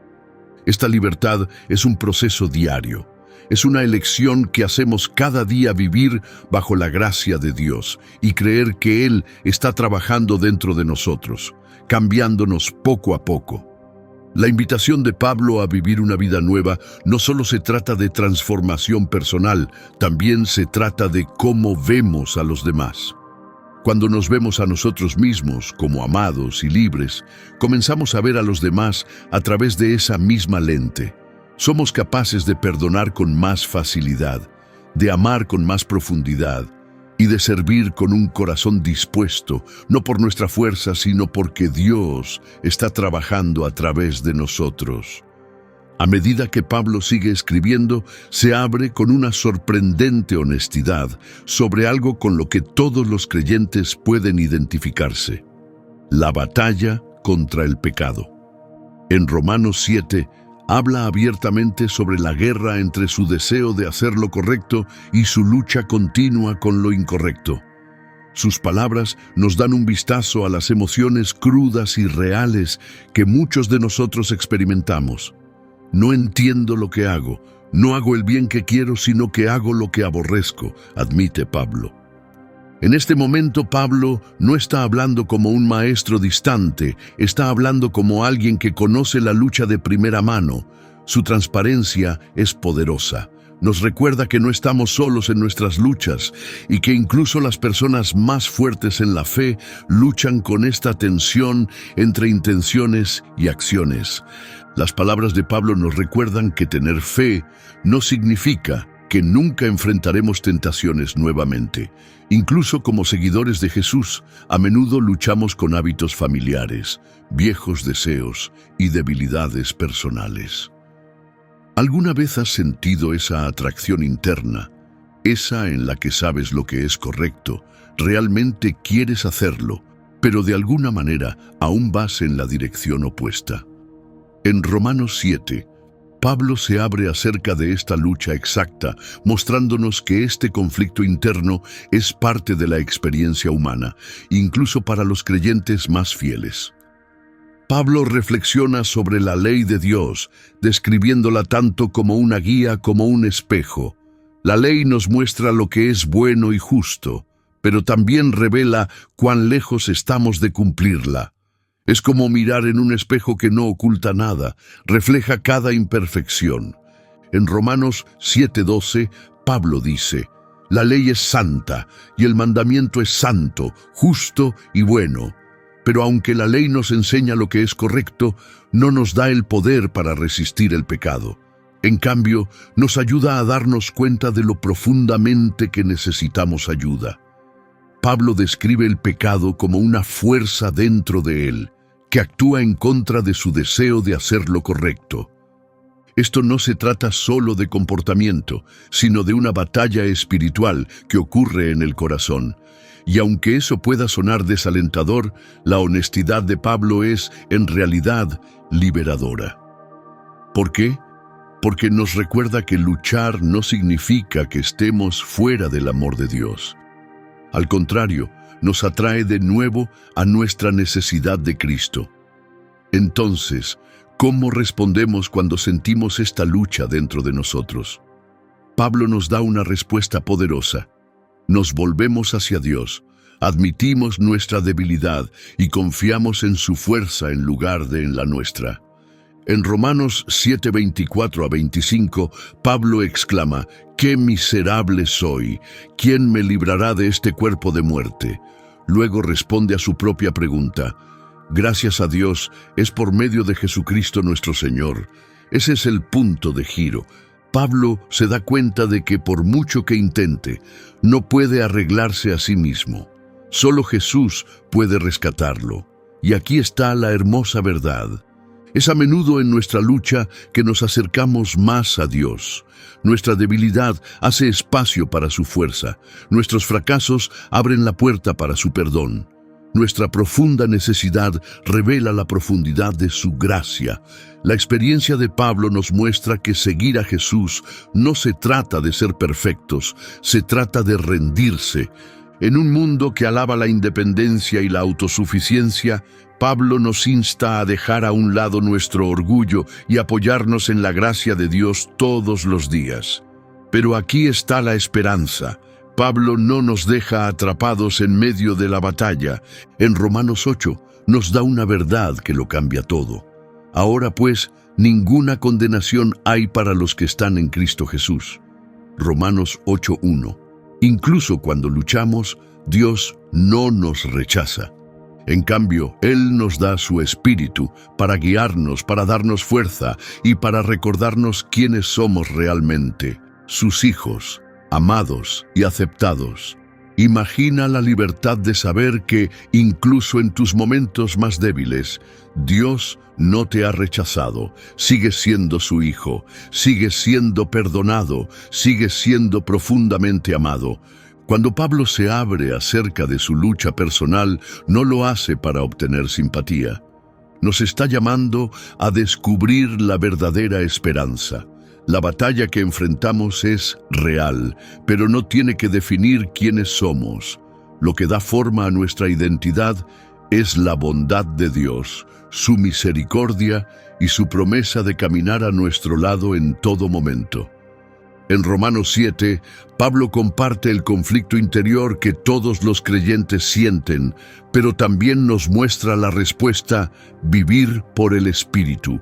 Esta libertad es un proceso diario. Es una elección que hacemos cada día, vivir bajo la gracia de Dios y creer que Él está trabajando dentro de nosotros, cambiándonos poco a poco. La invitación de Pablo a vivir una vida nueva no solo se trata de transformación personal, también se trata de cómo vemos a los demás. Cuando nos vemos a nosotros mismos como amados y libres, comenzamos a ver a los demás a través de esa misma lente. Somos capaces de perdonar con más facilidad, de amar con más profundidad y de servir con un corazón dispuesto, no por nuestra fuerza, sino porque Dios está trabajando a través de nosotros. A medida que Pablo sigue escribiendo, se abre con una sorprendente honestidad sobre algo con lo que todos los creyentes pueden identificarse: la batalla contra el pecado. En Romanos 7, habla abiertamente sobre la guerra entre su deseo de hacer lo correcto y su lucha continua con lo incorrecto. Sus palabras nos dan un vistazo a las emociones crudas y reales que muchos de nosotros experimentamos. No entiendo lo que hago, no hago el bien que quiero, sino que hago lo que aborrezco, admite Pablo. En este momento Pablo no está hablando como un maestro distante, está hablando como alguien que conoce la lucha de primera mano. Su transparencia es poderosa. Nos recuerda que no estamos solos en nuestras luchas y que incluso las personas más fuertes en la fe luchan con esta tensión entre intenciones y acciones. Las palabras de Pablo nos recuerdan que tener fe no significa que nunca enfrentaremos tentaciones nuevamente. Incluso como seguidores de Jesús, a menudo luchamos con hábitos familiares, viejos deseos y debilidades personales. ¿Alguna vez has sentido esa atracción interna, esa en la que sabes lo que es correcto, realmente quieres hacerlo, pero de alguna manera aún vas en la dirección opuesta? En Romanos 7, Pablo se abre acerca de esta lucha exacta, mostrándonos que este conflicto interno es parte de la experiencia humana, incluso para los creyentes más fieles. Pablo reflexiona sobre la ley de Dios, describiéndola tanto como una guía como un espejo. La ley nos muestra lo que es bueno y justo, pero también revela cuán lejos estamos de cumplirla. Es como mirar en un espejo que no oculta nada, refleja cada imperfección. En Romanos 7:12, Pablo dice: La ley es santa y el mandamiento es santo, justo y bueno. Pero aunque la ley nos enseña lo que es correcto, no nos da el poder para resistir el pecado. En cambio, nos ayuda a darnos cuenta de lo profundamente que necesitamos ayuda. Pablo describe el pecado como una fuerza dentro de él, que actúa en contra de su deseo de hacer lo correcto. Esto no se trata solo de comportamiento, sino de una batalla espiritual que ocurre en el corazón. Y aunque eso pueda sonar desalentador, la honestidad de Pablo es, en realidad, liberadora. ¿Por qué? Porque nos recuerda que luchar no significa que estemos fuera del amor de Dios. Al contrario, nos atrae de nuevo a nuestra necesidad de Cristo. Entonces, ¿cómo respondemos cuando sentimos esta lucha dentro de nosotros? Pablo nos da una respuesta poderosa. Nos volvemos hacia Dios, admitimos nuestra debilidad y confiamos en su fuerza en lugar de en la nuestra. En Romanos 7:24-25, Pablo exclama: «¡Qué miserable soy! ¿Quién me librará de este cuerpo de muerte?». Luego responde a su propia pregunta: «Gracias a Dios, es por medio de Jesucristo nuestro Señor». Ese es el punto de giro. Pablo se da cuenta de que por mucho que intente, no puede arreglarse a sí mismo. Solo Jesús puede rescatarlo. Y aquí está la hermosa verdad. Es a menudo en nuestra lucha que nos acercamos más a Dios. Nuestra debilidad hace espacio para su fuerza. Nuestros fracasos abren la puerta para su perdón. Nuestra profunda necesidad revela la profundidad de su gracia. La experiencia de Pablo nos muestra que seguir a Jesús no se trata de ser perfectos, se trata de rendirse. En un mundo que alaba la independencia y la autosuficiencia, Pablo nos insta a dejar a un lado nuestro orgullo y apoyarnos en la gracia de Dios todos los días. Pero aquí está la esperanza. Pablo no nos deja atrapados en medio de la batalla. En Romanos 8 nos da una verdad que lo cambia todo. Ahora pues, ninguna condenación hay para los que están en Cristo Jesús. Romanos 8:1. Incluso cuando luchamos, Dios no nos rechaza. En cambio, Él nos da su Espíritu para guiarnos, para darnos fuerza y para recordarnos quiénes somos realmente, sus hijos, amados y aceptados. Imagina la libertad de saber que, incluso en tus momentos más débiles, Dios no te ha rechazado. Sigues siendo su hijo, sigues siendo perdonado, sigues siendo profundamente amado. Cuando Pablo se abre acerca de su lucha personal, no lo hace para obtener simpatía. Nos está llamando a descubrir la verdadera esperanza. La batalla que enfrentamos es real, pero no tiene que definir quiénes somos. Lo que da forma a nuestra identidad es la bondad de Dios, su misericordia y su promesa de caminar a nuestro lado en todo momento. En Romanos 7, Pablo comparte el conflicto interior que todos los creyentes sienten, pero también nos muestra la respuesta: vivir por el Espíritu.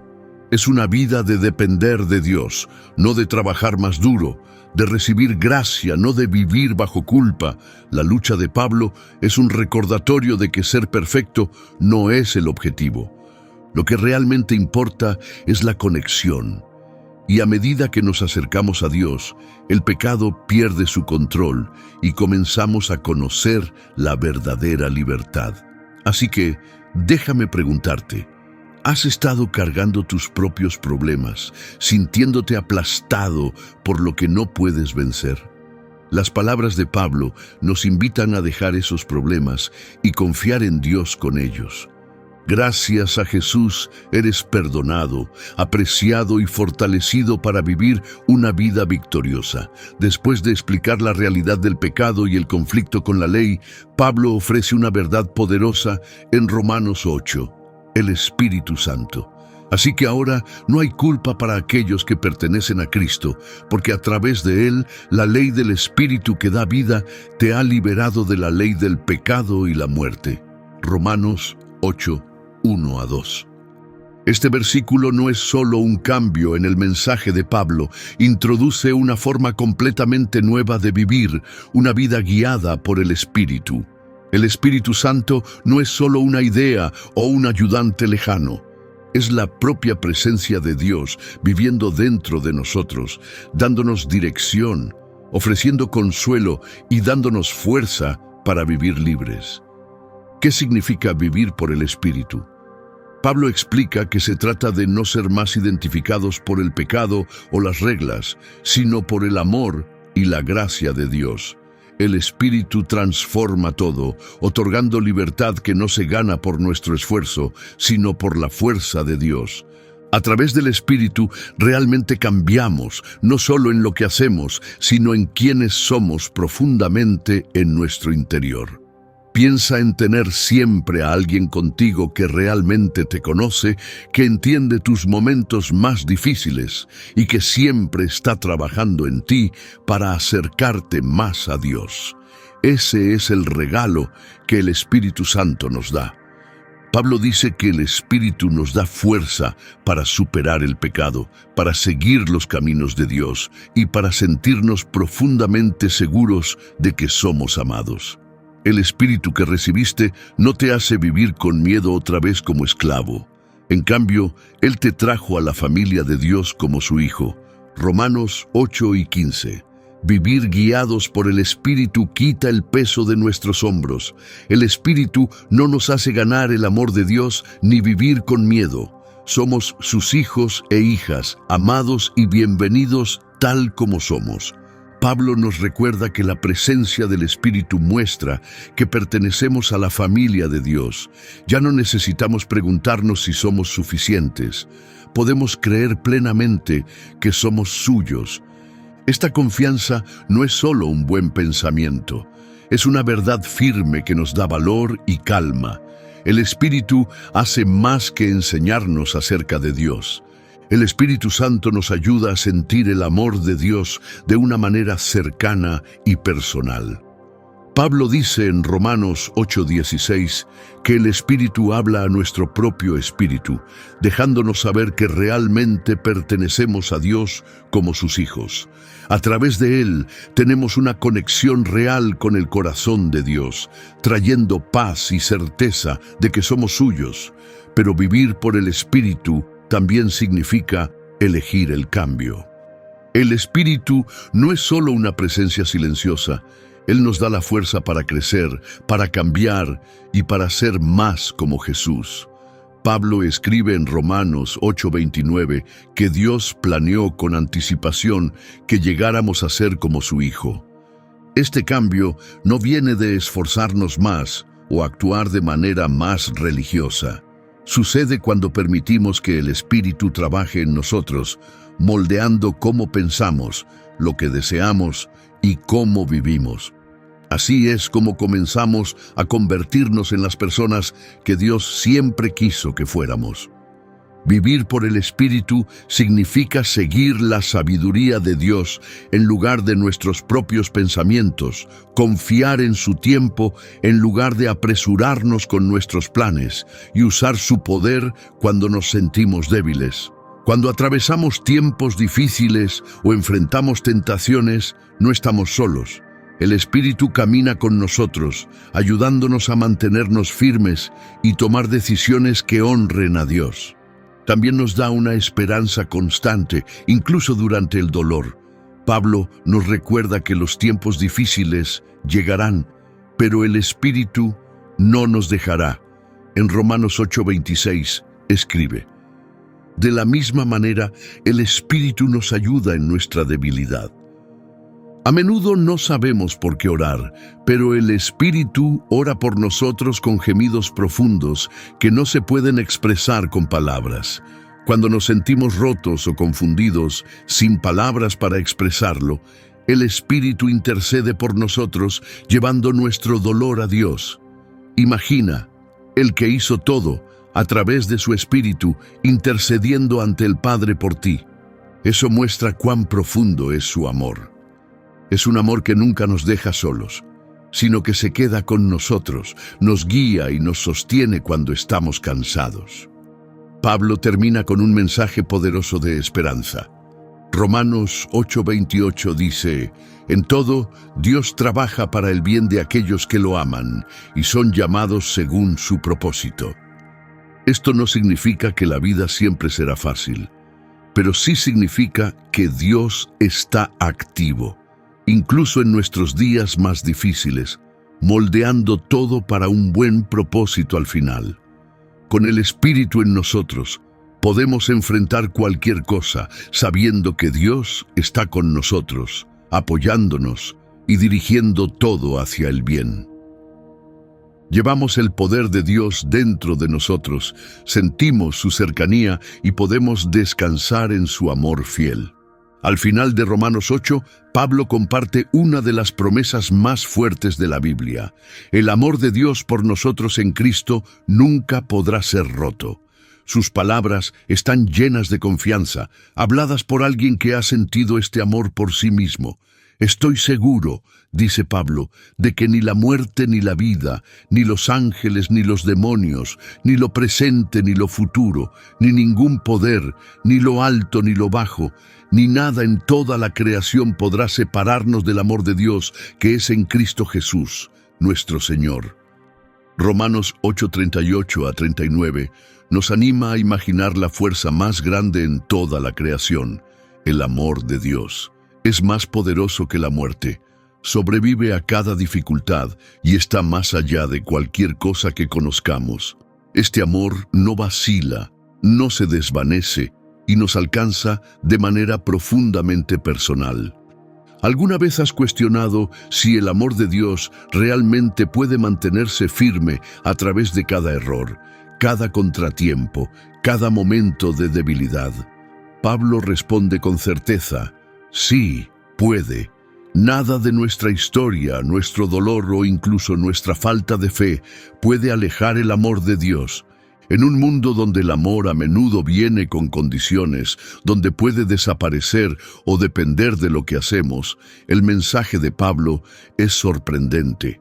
Es una vida de depender de Dios, no de trabajar más duro, de recibir gracia, no de vivir bajo culpa. La lucha de Pablo es un recordatorio de que ser perfecto no es el objetivo. Lo que realmente importa es la conexión. Y a medida que nos acercamos a Dios, el pecado pierde su control y comenzamos a conocer la verdadera libertad. Así que, déjame preguntarte, ¿has estado cargando tus propios problemas, sintiéndote aplastado por lo que no puedes vencer? Las palabras de Pablo nos invitan a dejar esos problemas y confiar en Dios con ellos. Gracias a Jesús eres perdonado, apreciado y fortalecido para vivir una vida victoriosa. Después de explicar la realidad del pecado y el conflicto con la ley, Pablo ofrece una verdad poderosa en Romanos 8, el Espíritu Santo. Así que ahora no hay culpa para aquellos que pertenecen a Cristo, porque a través de Él, la ley del Espíritu que da vida te ha liberado de la ley del pecado y la muerte. Romanos 8, 1-2. Este versículo no es solo un cambio en el mensaje de Pablo, introduce una forma completamente nueva de vivir, una vida guiada por el Espíritu. El Espíritu Santo no es solo una idea o un ayudante lejano. Es la propia presencia de Dios viviendo dentro de nosotros, dándonos dirección, ofreciendo consuelo y dándonos fuerza para vivir libres. ¿Qué significa vivir por el Espíritu? Pablo explica que se trata de no ser más identificados por el pecado o las reglas, sino por el amor y la gracia de Dios. El Espíritu transforma todo, otorgando libertad que no se gana por nuestro esfuerzo, sino por la fuerza de Dios. A través del Espíritu realmente cambiamos, no solo en lo que hacemos, sino en quienes somos profundamente en nuestro interior. Piensa en tener siempre a alguien contigo que realmente te conoce, que entiende tus momentos más difíciles y que siempre está trabajando en ti para acercarte más a Dios. Ese es el regalo que el Espíritu Santo nos da. Pablo dice que el Espíritu nos da fuerza para superar el pecado, para seguir los caminos de Dios y para sentirnos profundamente seguros de que somos amados. El Espíritu que recibiste no te hace vivir con miedo otra vez como esclavo. En cambio, Él te trajo a la familia de Dios como su hijo. Romanos 8 y 15. Vivir guiados por el Espíritu quita el peso de nuestros hombros. El Espíritu no nos hace ganar el amor de Dios ni vivir con miedo. Somos sus hijos e hijas, amados y bienvenidos tal como somos. Pablo nos recuerda que la presencia del Espíritu muestra que pertenecemos a la familia de Dios. Ya no necesitamos preguntarnos si somos suficientes. Podemos creer plenamente que somos suyos. Esta confianza no es solo un buen pensamiento, es una verdad firme que nos da valor y calma. El Espíritu hace más que enseñarnos acerca de Dios. El Espíritu Santo nos ayuda a sentir el amor de Dios de una manera cercana y personal. Pablo dice en Romanos 8:16 que el Espíritu habla a nuestro propio espíritu, dejándonos saber que realmente pertenecemos a Dios como sus hijos. A través de Él tenemos una conexión real con el corazón de Dios, trayendo paz y certeza de que somos suyos. Pero vivir por el Espíritu también significa elegir el cambio. El Espíritu no es solo una presencia silenciosa. Él nos da la fuerza para crecer, para cambiar y para ser más como Jesús. Pablo escribe en Romanos 8:29 que Dios planeó con anticipación que llegáramos a ser como su Hijo. Este cambio no viene de esforzarnos más o actuar de manera más religiosa. Sucede cuando permitimos que el Espíritu trabaje en nosotros, moldeando cómo pensamos, lo que deseamos y cómo vivimos. Así es como comenzamos a convertirnos en las personas que Dios siempre quiso que fuéramos. Vivir por el Espíritu significa seguir la sabiduría de Dios en lugar de nuestros propios pensamientos, confiar en su tiempo en lugar de apresurarnos con nuestros planes y usar su poder cuando nos sentimos débiles. Cuando atravesamos tiempos difíciles o enfrentamos tentaciones, no estamos solos. El Espíritu camina con nosotros, ayudándonos a mantenernos firmes y tomar decisiones que honren a Dios. También nos da una esperanza constante, incluso durante el dolor. Pablo nos recuerda que los tiempos difíciles llegarán, pero el Espíritu no nos dejará. En Romanos 8:26 escribe: de la misma manera, el Espíritu nos ayuda en nuestra debilidad. A menudo no sabemos por qué orar, pero el Espíritu ora por nosotros con gemidos profundos que no se pueden expresar con palabras. Cuando nos sentimos rotos o confundidos, sin palabras para expresarlo, el Espíritu intercede por nosotros, llevando nuestro dolor a Dios. Imagina, el que hizo todo, a través de su Espíritu, intercediendo ante el Padre por ti. Eso muestra cuán profundo es su amor. Es un amor que nunca nos deja solos, sino que se queda con nosotros, nos guía y nos sostiene cuando estamos cansados. Pablo termina con un mensaje poderoso de esperanza. Romanos 8:28 dice: en todo, Dios trabaja para el bien de aquellos que lo aman y son llamados según su propósito. Esto no significa que la vida siempre será fácil, pero sí significa que Dios está activo, incluso en nuestros días más difíciles, moldeando todo para un buen propósito al final. Con el Espíritu en nosotros, podemos enfrentar cualquier cosa, sabiendo que Dios está con nosotros, apoyándonos y dirigiendo todo hacia el bien. Llevamos el poder de Dios dentro de nosotros, sentimos su cercanía y podemos descansar en su amor fiel. Al final de Romanos 8, Pablo comparte una de las promesas más fuertes de la Biblia. El amor de Dios por nosotros en Cristo nunca podrá ser roto. Sus palabras están llenas de confianza, habladas por alguien que ha sentido este amor por sí mismo. Estoy seguro, dice Pablo, de que ni la muerte ni la vida, ni los ángeles ni los demonios, ni lo presente ni lo futuro, ni ningún poder, ni lo alto ni lo bajo, ni nada en toda la creación podrá separarnos del amor de Dios que es en Cristo Jesús, nuestro Señor. Romanos 8:38-39 nos anima a imaginar la fuerza más grande en toda la creación, el amor de Dios. Es más poderoso que la muerte, sobrevive a cada dificultad y está más allá de cualquier cosa que conozcamos. Este amor no vacila, no se desvanece y nos alcanza de manera profundamente personal. ¿Alguna vez has cuestionado si el amor de Dios realmente puede mantenerse firme a través de cada error, cada contratiempo, cada momento de debilidad? Pablo responde con certeza: sí, puede. Nada de nuestra historia, nuestro dolor o incluso nuestra falta de fe puede alejar el amor de Dios. En un mundo donde el amor a menudo viene con condiciones, donde puede desaparecer o depender de lo que hacemos, el mensaje de Pablo es sorprendente.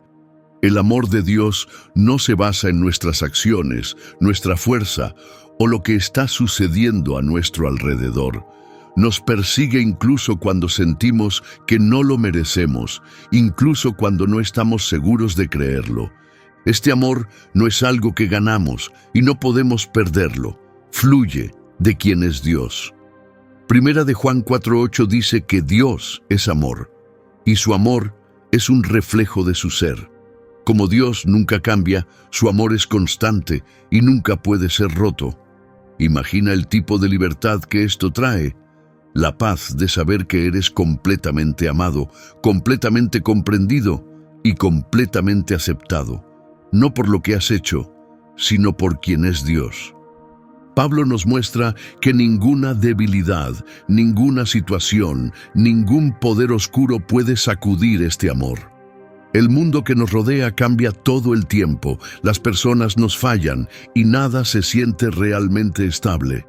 El amor de Dios no se basa en nuestras acciones, nuestra fuerza o lo que está sucediendo a nuestro alrededor. Nos persigue incluso cuando sentimos que no lo merecemos, incluso cuando no estamos seguros de creerlo. Este amor no es algo que ganamos y no podemos perderlo. Fluye de quien es Dios. Primera de Juan 4:8 dice que Dios es amor y su amor es un reflejo de su ser. Como Dios nunca cambia, su amor es constante y nunca puede ser roto. Imagina el tipo de libertad que esto trae. La paz de saber que eres completamente amado, completamente comprendido y completamente aceptado. No por lo que has hecho, sino por quien es Dios. Pablo nos muestra que ninguna debilidad, ninguna situación, ningún poder oscuro puede sacudir este amor. El mundo que nos rodea cambia todo el tiempo, las personas nos fallan y nada se siente realmente estable.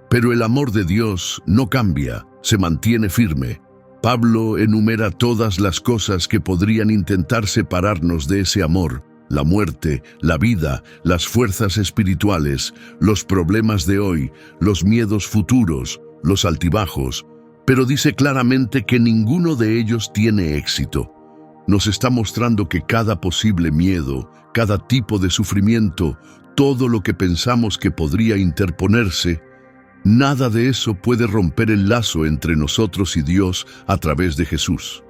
Pero el amor de Dios no cambia, se mantiene firme. Pablo enumera todas las cosas que podrían intentar separarnos de ese amor: la muerte, la vida, las fuerzas espirituales, los problemas de hoy, los miedos futuros, los altibajos, pero dice claramente que ninguno de ellos tiene éxito. Nos está mostrando que cada posible miedo, cada tipo de sufrimiento, todo lo que pensamos que podría interponerse, nada de eso puede romper el lazo entre nosotros y Dios a través de Jesús.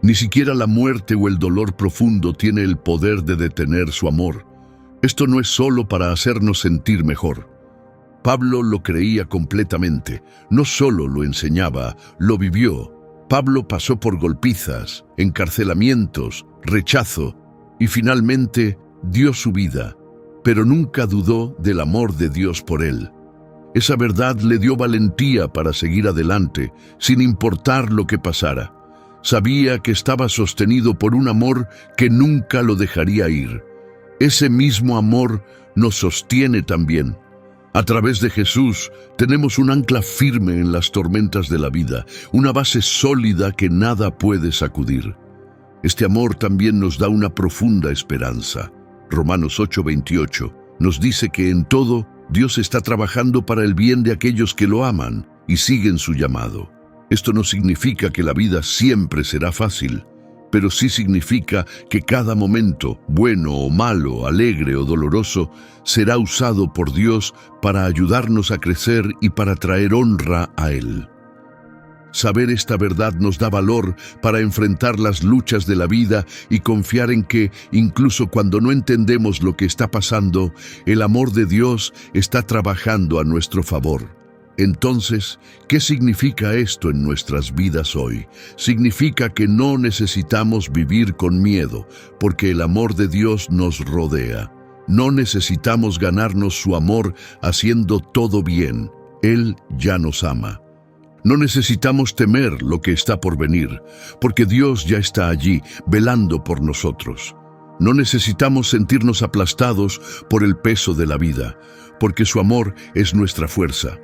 Ni siquiera la muerte o el dolor profundo tiene el poder de detener su amor. Esto no es solo para hacernos sentir mejor. Pablo lo creía completamente, no solo lo enseñaba, lo vivió. Pablo pasó por golpizas, encarcelamientos, rechazo y finalmente dio su vida, pero nunca dudó del amor de Dios por él. Esa verdad le dio valentía para seguir adelante, sin importar lo que pasara. Sabía que estaba sostenido por un amor que nunca lo dejaría ir. Ese mismo amor nos sostiene también. A través de Jesús tenemos un ancla firme en las tormentas de la vida, una base sólida que nada puede sacudir. Este amor también nos da una profunda esperanza. Romanos 8:28 nos dice que en todo Dios está trabajando para el bien de aquellos que lo aman y siguen su llamado. Esto no significa que la vida siempre será fácil, pero sí significa que cada momento, bueno o malo, alegre o doloroso, será usado por Dios para ayudarnos a crecer y para traer honra a Él. Saber esta verdad nos da valor para enfrentar las luchas de la vida y confiar en que, incluso cuando no entendemos lo que está pasando, el amor de Dios está trabajando a nuestro favor. Entonces, ¿qué significa esto en nuestras vidas hoy? Significa que no necesitamos vivir con miedo, porque el amor de Dios nos rodea. No necesitamos ganarnos su amor haciendo todo bien. Él ya nos ama. No necesitamos temer lo que está por venir, porque Dios ya está allí, velando por nosotros. No necesitamos sentirnos aplastados por el peso de la vida, porque su amor es nuestra fuerza.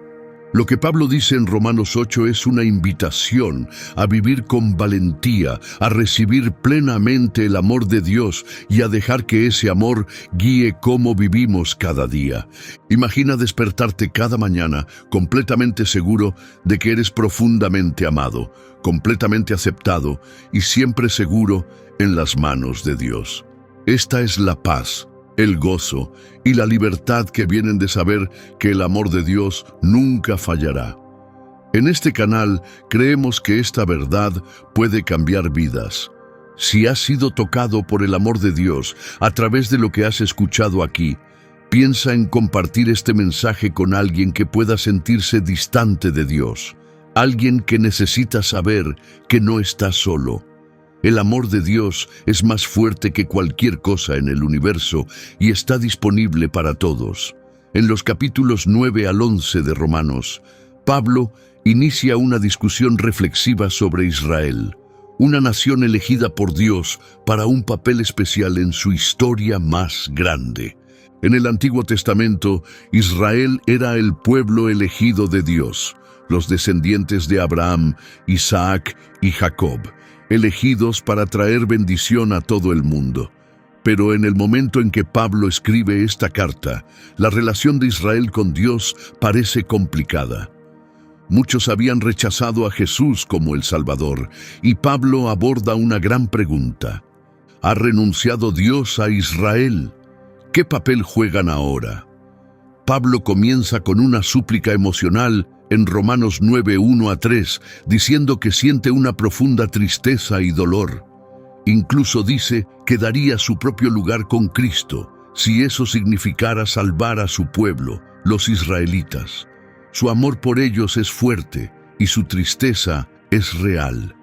Lo que Pablo dice en Romanos 8 es una invitación a vivir con valentía, a recibir plenamente el amor de Dios y a dejar que ese amor guíe cómo vivimos cada día. Imagina despertarte cada mañana completamente seguro de que eres profundamente amado, completamente aceptado y siempre seguro en las manos de Dios. Esta es la paz, el gozo y la libertad que vienen de saber que el amor de Dios nunca fallará. En este canal creemos que esta verdad puede cambiar vidas. Si has sido tocado por el amor de Dios a través de lo que has escuchado aquí, piensa en compartir este mensaje con alguien que pueda sentirse distante de Dios, alguien que necesita saber que no está solo. El amor de Dios es más fuerte que cualquier cosa en el universo y está disponible para todos. En los capítulos 9 al 11 de Romanos, Pablo inicia una discusión reflexiva sobre Israel, una nación elegida por Dios para un papel especial en su historia más grande. En el Antiguo Testamento, Israel era el pueblo elegido de Dios, los descendientes de Abraham, Isaac y Jacob, elegidos para traer bendición a todo el mundo. Pero en el momento en que Pablo escribe esta carta, la relación de Israel con Dios parece complicada. Muchos habían rechazado a Jesús como el Salvador, y Pablo aborda una gran pregunta. ¿Ha renunciado Dios a Israel? ¿Qué papel juegan ahora? Pablo comienza con una súplica emocional en Romanos 9, 1 a 3, diciendo que siente una profunda tristeza y dolor. Incluso dice que daría su propio lugar con Cristo, si eso significara salvar a su pueblo, los israelitas. Su amor por ellos es fuerte y su tristeza es real.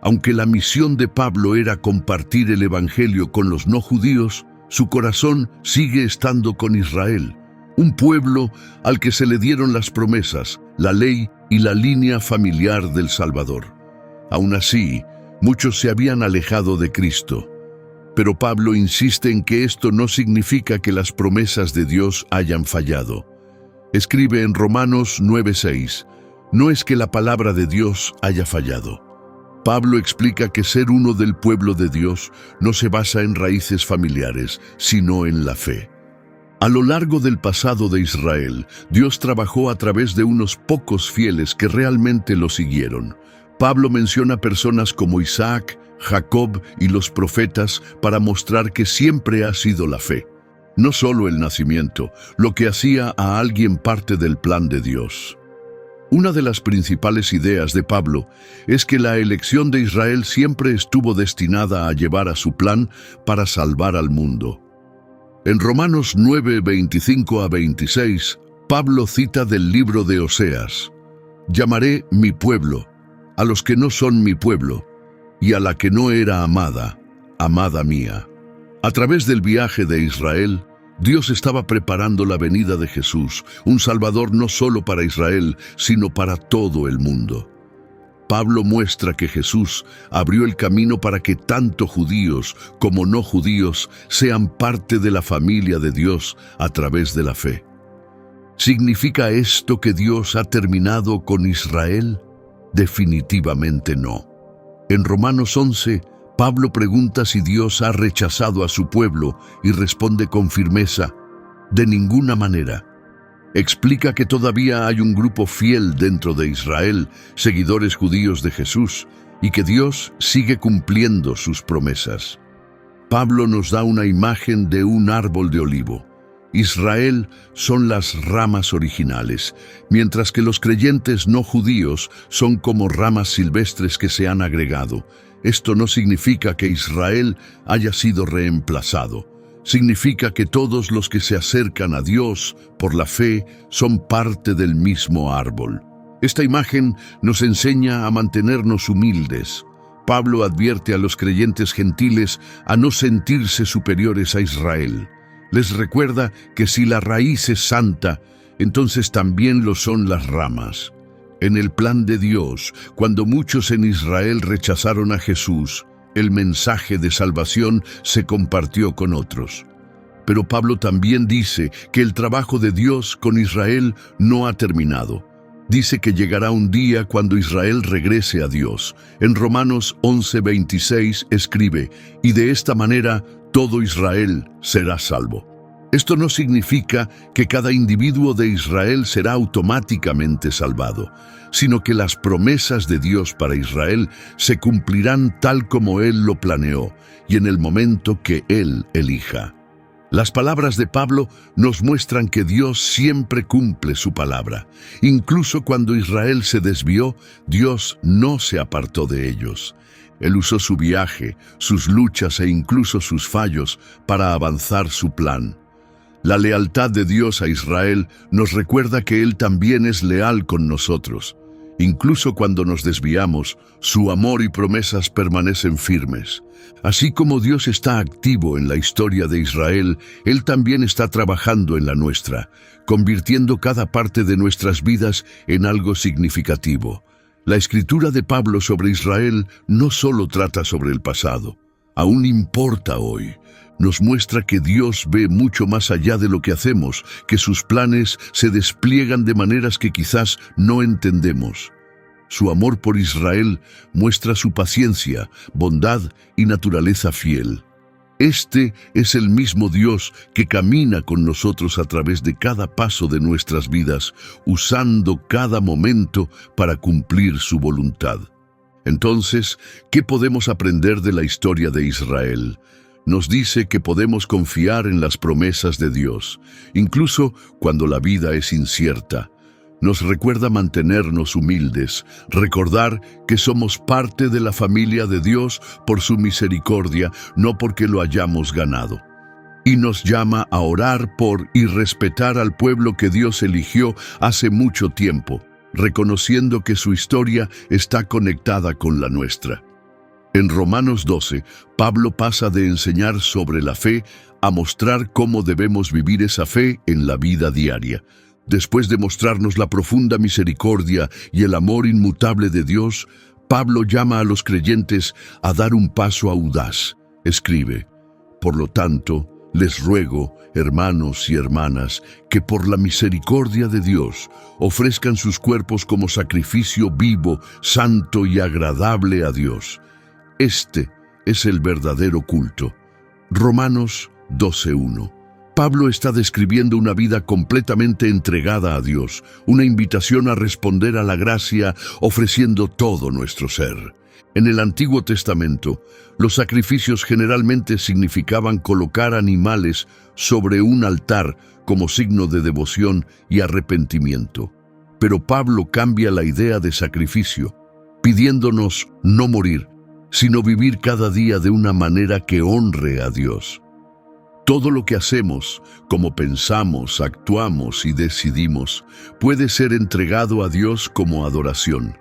Aunque la misión de Pablo era compartir el Evangelio con los no judíos, su corazón sigue estando con Israel, un pueblo al que se le dieron las promesas, la ley y la línea familiar del Salvador. Aún así, muchos se habían alejado de Cristo. Pero Pablo insiste en que esto no significa que las promesas de Dios hayan fallado. Escribe en Romanos 9:6, no es que la palabra de Dios haya fallado. Pablo explica que ser uno del pueblo de Dios no se basa en raíces familiares, sino en la fe. A lo largo del pasado de Israel, Dios trabajó a través de unos pocos fieles que realmente lo siguieron. Pablo menciona personas como Isaac, Jacob y los profetas para mostrar que siempre ha sido la fe, no solo el nacimiento, lo que hacía a alguien parte del plan de Dios. Una de las principales ideas de Pablo es que la elección de Israel siempre estuvo destinada a llevar a su plan para salvar al mundo. En Romanos 9, 25 a 26, Pablo cita del libro de Oseas: «Llamaré mi pueblo, a los que no son mi pueblo, y a la que no era amada, amada mía». A través del viaje de Israel, Dios estaba preparando la venida de Jesús, un Salvador no solo para Israel, sino para todo el mundo. Pablo muestra que Jesús abrió el camino para que tanto judíos como no judíos sean parte de la familia de Dios a través de la fe. ¿Significa esto que Dios ha terminado con Israel? Definitivamente no. En Romanos 11, Pablo pregunta si Dios ha rechazado a su pueblo y responde con firmeza: de ninguna manera. Explica que todavía hay un grupo fiel dentro de Israel, seguidores judíos de Jesús, y que Dios sigue cumpliendo sus promesas. Pablo nos da una imagen de un árbol de olivo. Israel son las ramas originales, mientras que los creyentes no judíos son como ramas silvestres que se han agregado. Esto no significa que Israel haya sido reemplazado. Significa que todos los que se acercan a Dios por la fe son parte del mismo árbol. Esta imagen nos enseña a mantenernos humildes. Pablo advierte a los creyentes gentiles a no sentirse superiores a Israel. Les recuerda que si la raíz es santa, entonces también lo son las ramas. En el plan de Dios, cuando muchos en Israel rechazaron a Jesús, el mensaje de salvación se compartió con otros. Pero Pablo también dice que el trabajo de Dios con Israel no ha terminado. Dice que llegará un día cuando Israel regrese a Dios. En Romanos 11:26 escribe, y de esta manera todo Israel será salvo. Esto no significa que cada individuo de Israel será automáticamente salvado, sino que las promesas de Dios para Israel se cumplirán tal como Él lo planeó y en el momento que Él elija. Las palabras de Pablo nos muestran que Dios siempre cumple su palabra. Incluso cuando Israel se desvió, Dios no se apartó de ellos. Él usó su viaje, sus luchas e incluso sus fallos para avanzar su plan. La lealtad de Dios a Israel nos recuerda que Él también es leal con nosotros. Incluso cuando nos desviamos, su amor y promesas permanecen firmes. Así como Dios está activo en la historia de Israel, Él también está trabajando en la nuestra, convirtiendo cada parte de nuestras vidas en algo significativo. La escritura de Pablo sobre Israel no solo trata sobre el pasado, aún importa hoy. Nos muestra que Dios ve mucho más allá de lo que hacemos, que sus planes se despliegan de maneras que quizás no entendemos. Su amor por Israel muestra su paciencia, bondad y naturaleza fiel. Este es el mismo Dios que camina con nosotros a través de cada paso de nuestras vidas, usando cada momento para cumplir su voluntad. Entonces, ¿qué podemos aprender de la historia de Israel? Nos dice que podemos confiar en las promesas de Dios, incluso cuando la vida es incierta. Nos recuerda mantenernos humildes, recordar que somos parte de la familia de Dios por su misericordia, no porque lo hayamos ganado. Y nos llama a orar por y respetar al pueblo que Dios eligió hace mucho tiempo, reconociendo que su historia está conectada con la nuestra. En Romanos 12, Pablo pasa de enseñar sobre la fe a mostrar cómo debemos vivir esa fe en la vida diaria. Después de mostrarnos la profunda misericordia y el amor inmutable de Dios, Pablo llama a los creyentes a dar un paso audaz. Escribe, por lo tanto, les ruego, hermanos y hermanas, que por la misericordia de Dios ofrezcan sus cuerpos como sacrificio vivo, santo y agradable a Dios. Este es el verdadero culto. Romanos 12:1. Pablo está describiendo una vida completamente entregada a Dios, una invitación a responder a la gracia ofreciendo todo nuestro ser. En el Antiguo Testamento, los sacrificios generalmente significaban colocar animales sobre un altar como signo de devoción y arrepentimiento. Pero Pablo cambia la idea de sacrificio, pidiéndonos no morir, sino vivir cada día de una manera que honre a Dios. Todo lo que hacemos, como pensamos, actuamos y decidimos, puede ser entregado a Dios como adoración.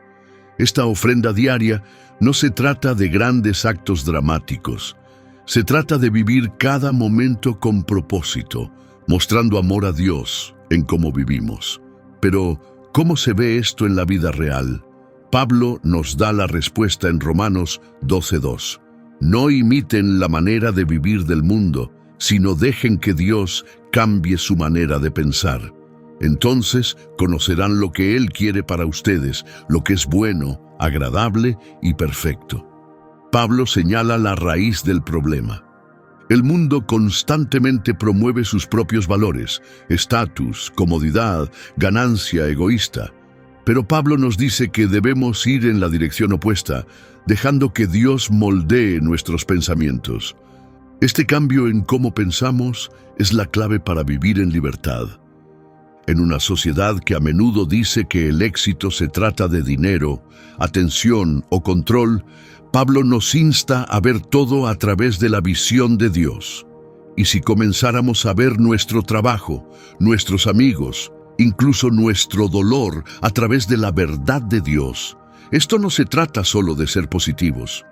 Esta ofrenda diaria no se trata de grandes actos dramáticos. Se trata de vivir cada momento con propósito, mostrando amor a Dios en cómo vivimos. Pero, ¿cómo se ve esto en la vida real? Pablo nos da la respuesta en Romanos 12:2. No imiten la manera de vivir del mundo, sino dejen que Dios cambie su manera de pensar. Entonces conocerán lo que Él quiere para ustedes, lo que es bueno, agradable y perfecto. Pablo señala la raíz del problema. El mundo constantemente promueve sus propios valores, estatus, comodidad, ganancia egoísta. Pero Pablo nos dice que debemos ir en la dirección opuesta, dejando que Dios moldee nuestros pensamientos. Este cambio en cómo pensamos es la clave para vivir en libertad. En una sociedad que a menudo dice que el éxito se trata de dinero, atención o control, Pablo nos insta a ver todo a través de la visión de Dios. Y si comenzáramos a ver nuestro trabajo, nuestros amigos, incluso nuestro dolor a través de la verdad de Dios, esto no se trata solo de ser positivos.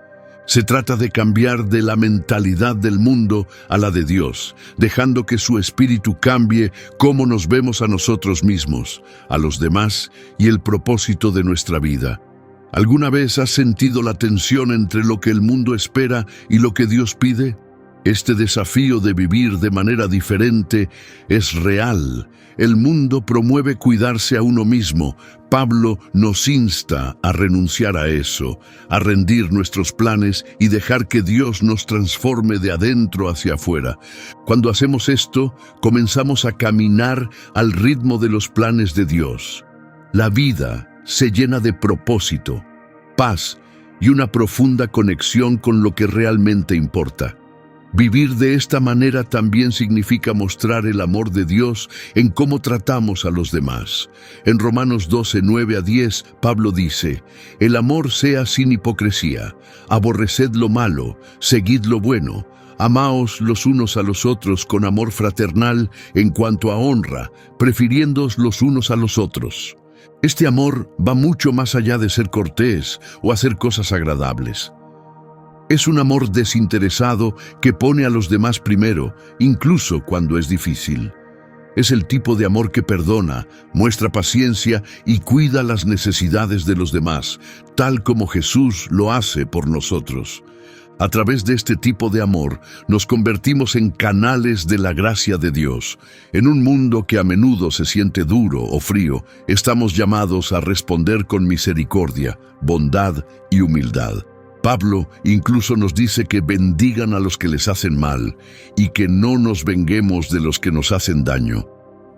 Se trata de cambiar de la mentalidad del mundo a la de Dios, dejando que su espíritu cambie cómo nos vemos a nosotros mismos, a los demás y el propósito de nuestra vida. ¿Alguna vez has sentido la tensión entre lo que el mundo espera y lo que Dios pide? Este desafío de vivir de manera diferente es real. El mundo promueve cuidarse a uno mismo. Pablo nos insta a renunciar a eso, a rendir nuestros planes y dejar que Dios nos transforme de adentro hacia afuera. Cuando hacemos esto, comenzamos a caminar al ritmo de los planes de Dios. La vida se llena de propósito, paz y una profunda conexión con lo que realmente importa. Vivir de esta manera también significa mostrar el amor de Dios en cómo tratamos a los demás. En Romanos 12, 9 a 10, Pablo dice: «El amor sea sin hipocresía, aborreced lo malo, seguid lo bueno, amaos los unos a los otros con amor fraternal en cuanto a honra, prefiriéndoos los unos a los otros». Este amor va mucho más allá de ser cortés o hacer cosas agradables. Es un amor desinteresado que pone a los demás primero, incluso cuando es difícil. Es el tipo de amor que perdona, muestra paciencia y cuida las necesidades de los demás, tal como Jesús lo hace por nosotros. A través de este tipo de amor, nos convertimos en canales de la gracia de Dios. En un mundo que a menudo se siente duro o frío, estamos llamados a responder con misericordia, bondad y humildad. Pablo incluso nos dice que bendigan a los que les hacen mal y que no nos venguemos de los que nos hacen daño.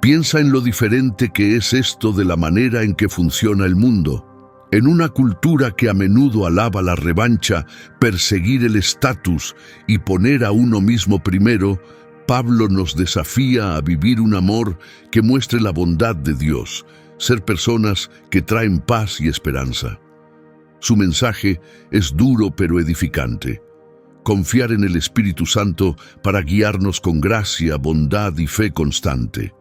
Piensa en lo diferente que es esto de la manera en que funciona el mundo. En una cultura que a menudo alaba la revancha, perseguir el estatus y poner a uno mismo primero, Pablo nos desafía a vivir un amor que muestre la bondad de Dios, ser personas que traen paz y esperanza. Su mensaje es duro pero edificante. Confiar en el Espíritu Santo para guiarnos con gracia, bondad y fe constante.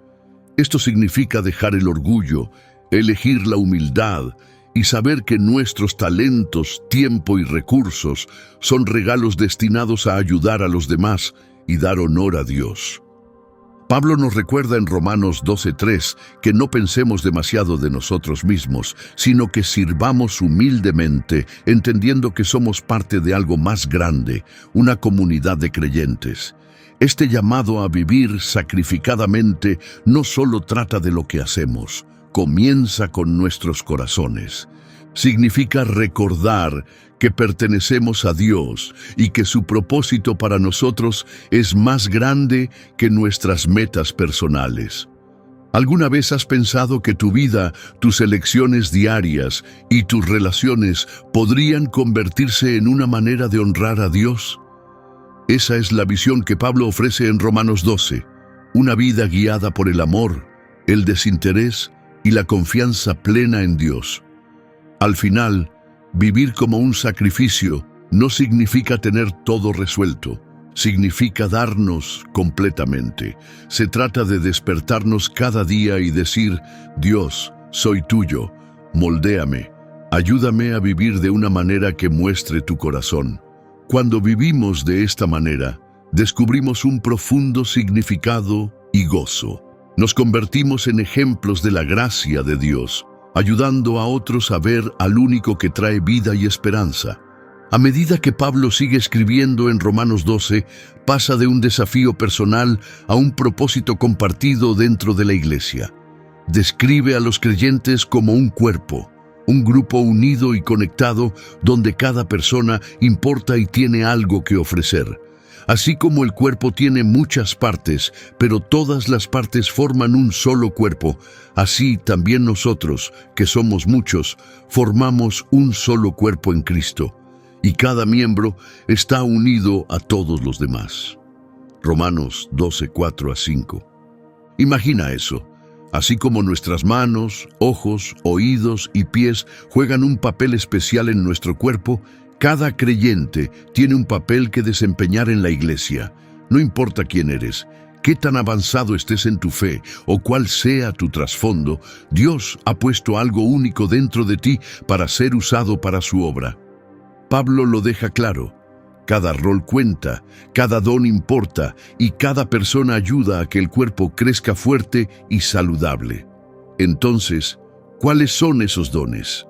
Esto significa dejar el orgullo, elegir la humildad y saber que nuestros talentos, tiempo y recursos son regalos destinados a ayudar a los demás y dar honor a Dios. Pablo nos recuerda en Romanos 12:3 que no pensemos demasiado de nosotros mismos, sino que sirvamos humildemente, entendiendo que somos parte de algo más grande, una comunidad de creyentes. Este llamado a vivir sacrificadamente no solo trata de lo que hacemos, comienza con nuestros corazones. Significa recordar que pertenecemos a Dios y que su propósito para nosotros es más grande que nuestras metas personales. ¿Alguna vez has pensado que tu vida, tus elecciones diarias y tus relaciones podrían convertirse en una manera de honrar a Dios? Esa es la visión que Pablo ofrece en Romanos 12, una vida guiada por el amor, el desinterés y la confianza plena en Dios. Al final, vivir como un sacrificio no significa tener todo resuelto, significa darnos completamente. Se trata de despertarnos cada día y decir: Dios, soy tuyo, moldéame, ayúdame a vivir de una manera que muestre tu corazón. Cuando vivimos de esta manera, descubrimos un profundo significado y gozo. Nos convertimos en ejemplos de la gracia de Dios, ayudando a otros a ver al único que trae vida y esperanza. A medida que Pablo sigue escribiendo en Romanos 12, pasa de un desafío personal a un propósito compartido dentro de la iglesia. Describe a los creyentes como un cuerpo, un grupo unido y conectado donde cada persona importa y tiene algo que ofrecer. Así como el cuerpo tiene muchas partes, pero todas las partes forman un solo cuerpo, así también nosotros, que somos muchos, formamos un solo cuerpo en Cristo, y cada miembro está unido a todos los demás. Romanos 12, 4 a 5. Imagina eso. Así como nuestras manos, ojos, oídos y pies juegan un papel especial en nuestro cuerpo, cada creyente tiene un papel que desempeñar en la iglesia. No importa quién eres, qué tan avanzado estés en tu fe o cuál sea tu trasfondo, Dios ha puesto algo único dentro de ti para ser usado para su obra. Pablo lo deja claro. Cada rol cuenta, cada don importa y cada persona ayuda a que el cuerpo crezca fuerte y saludable. Entonces, ¿cuáles son esos dones?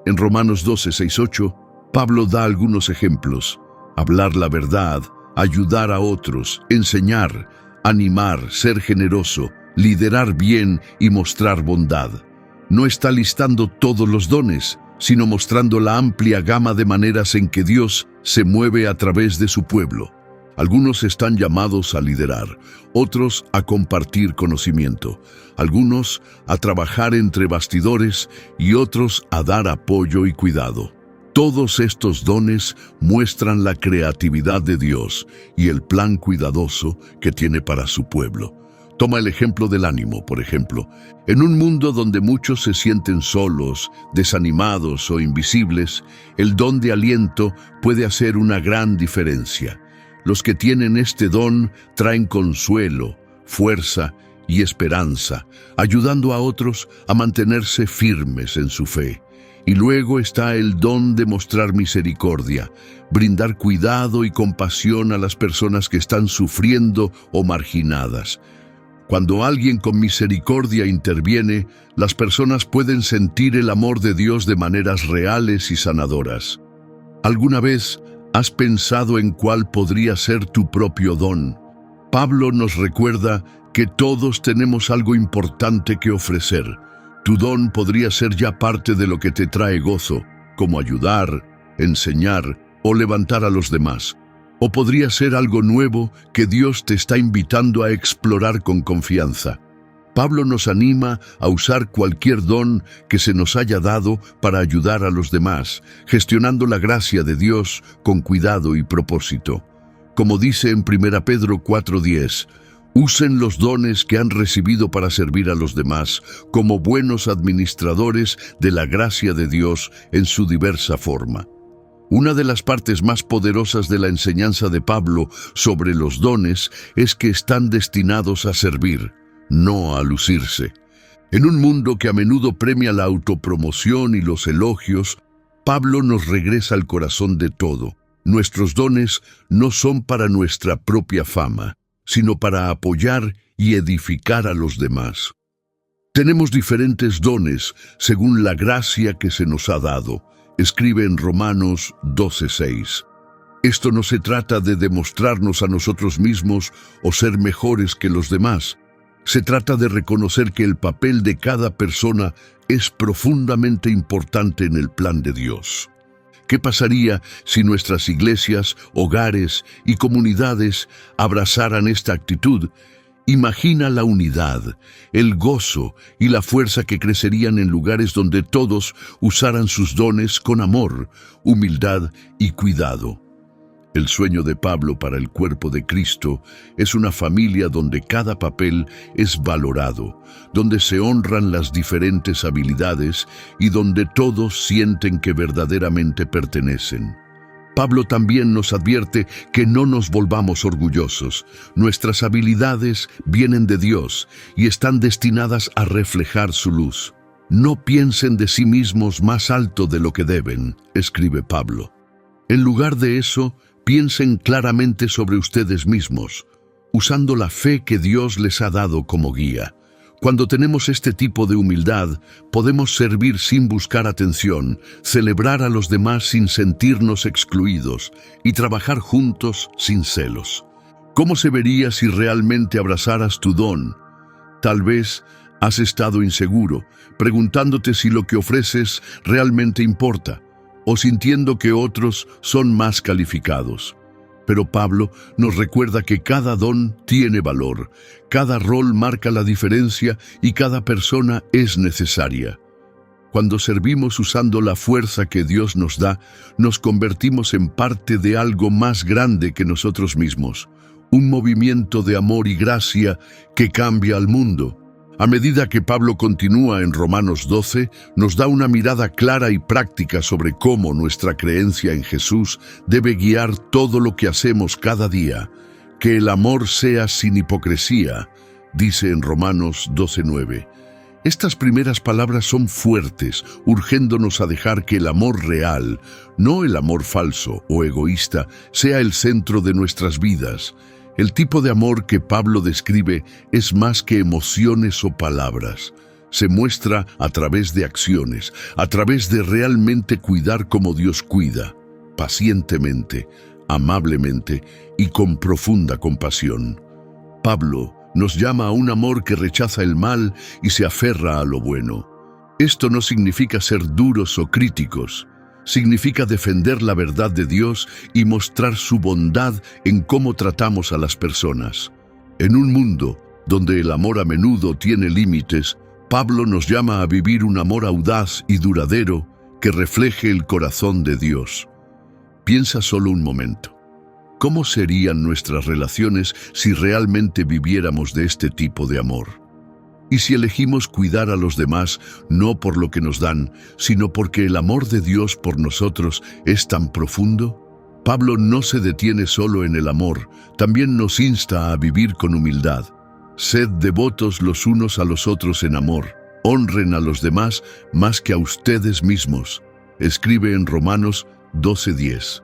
En Romanos 12, 6, 8, Pablo da algunos ejemplos: hablar la verdad, ayudar a otros, enseñar, animar, ser generoso, liderar bien y mostrar bondad. No está listando todos los dones, sino mostrando la amplia gama de maneras en que Dios se mueve a través de su pueblo. Algunos están llamados a liderar, otros a compartir conocimiento, algunos a trabajar entre bastidores y otros a dar apoyo y cuidado. Todos estos dones muestran la creatividad de Dios y el plan cuidadoso que tiene para su pueblo. Toma el ejemplo del ánimo, por ejemplo. En un mundo donde muchos se sienten solos, desanimados o invisibles, el don de aliento puede hacer una gran diferencia. Los que tienen este don traen consuelo, fuerza y esperanza, ayudando a otros a mantenerse firmes en su fe. Y luego está el don de mostrar misericordia, brindar cuidado y compasión a las personas que están sufriendo o marginadas. Cuando alguien con misericordia interviene, las personas pueden sentir el amor de Dios de maneras reales y sanadoras. ¿Alguna vez has pensado en cuál podría ser tu propio don? Pablo nos recuerda que todos tenemos algo importante que ofrecer. Tu don podría ser ya parte de lo que te trae gozo, como ayudar, enseñar o levantar a los demás. O podría ser algo nuevo que Dios te está invitando a explorar con confianza. Pablo nos anima a usar cualquier don que se nos haya dado para ayudar a los demás, gestionando la gracia de Dios con cuidado y propósito. Como dice en 1 Pedro 4:10, usen los dones que han recibido para servir a los demás como buenos administradores de la gracia de Dios en su diversa forma. Una de las partes más poderosas de la enseñanza de Pablo sobre los dones es que están destinados a servir, no a lucirse. En un mundo que a menudo premia la autopromoción y los elogios, Pablo nos regresa al corazón de todo. Nuestros dones no son para nuestra propia fama, sino para apoyar y edificar a los demás. Tenemos diferentes dones según la gracia que se nos ha dado. Escribe en Romanos 12:6. Esto no se trata de demostrarnos a nosotros mismos o ser mejores que los demás. Se trata de reconocer que el papel de cada persona es profundamente importante en el plan de Dios. ¿Qué pasaría si nuestras iglesias, hogares y comunidades abrazaran esta actitud? Imagina la unidad, el gozo y la fuerza que crecerían en lugares donde todos usaran sus dones con amor, humildad y cuidado. El sueño de Pablo para el cuerpo de Cristo es una familia donde cada papel es valorado, donde se honran las diferentes habilidades y donde todos sienten que verdaderamente pertenecen. Pablo también nos advierte que no nos volvamos orgullosos. Nuestras habilidades vienen de Dios y están destinadas a reflejar su luz. No piensen de sí mismos más alto de lo que deben, escribe Pablo. En lugar de eso, piensen claramente sobre ustedes mismos, usando la fe que Dios les ha dado como guía. Cuando tenemos este tipo de humildad, podemos servir sin buscar atención, celebrar a los demás sin sentirnos excluidos y trabajar juntos sin celos. ¿Cómo se vería si realmente abrazaras tu don? Tal vez has estado inseguro, preguntándote si lo que ofreces realmente importa, o sintiendo que otros son más calificados. Pero Pablo nos recuerda que cada don tiene valor, cada rol marca la diferencia y cada persona es necesaria. Cuando servimos usando la fuerza que Dios nos da, nos convertimos en parte de algo más grande que nosotros mismos, un movimiento de amor y gracia que cambia al mundo. A medida que Pablo continúa en Romanos 12, nos da una mirada clara y práctica sobre cómo nuestra creencia en Jesús debe guiar todo lo que hacemos cada día. Que el amor sea sin hipocresía, dice en Romanos 12:9. Estas primeras palabras son fuertes, urgiéndonos a dejar que el amor real, no el amor falso o egoísta, sea el centro de nuestras vidas. El tipo de amor que Pablo describe es más que emociones o palabras. Se muestra a través de acciones, a través de realmente cuidar como Dios cuida, pacientemente, amablemente y con profunda compasión. Pablo nos llama a un amor que rechaza el mal y se aferra a lo bueno. Esto no significa ser duros o críticos. Significa defender la verdad de Dios y mostrar su bondad en cómo tratamos a las personas. En un mundo donde el amor a menudo tiene límites, Pablo nos llama a vivir un amor audaz y duradero que refleje el corazón de Dios. Piensa solo un momento. ¿Cómo serían nuestras relaciones si realmente viviéramos de este tipo de amor? ¿Y si elegimos cuidar a los demás no por lo que nos dan, sino porque el amor de Dios por nosotros es tan profundo? Pablo no se detiene solo en el amor, también nos insta a vivir con humildad. Sed devotos los unos a los otros en amor, honren a los demás más que a ustedes mismos, escribe en Romanos 12:10.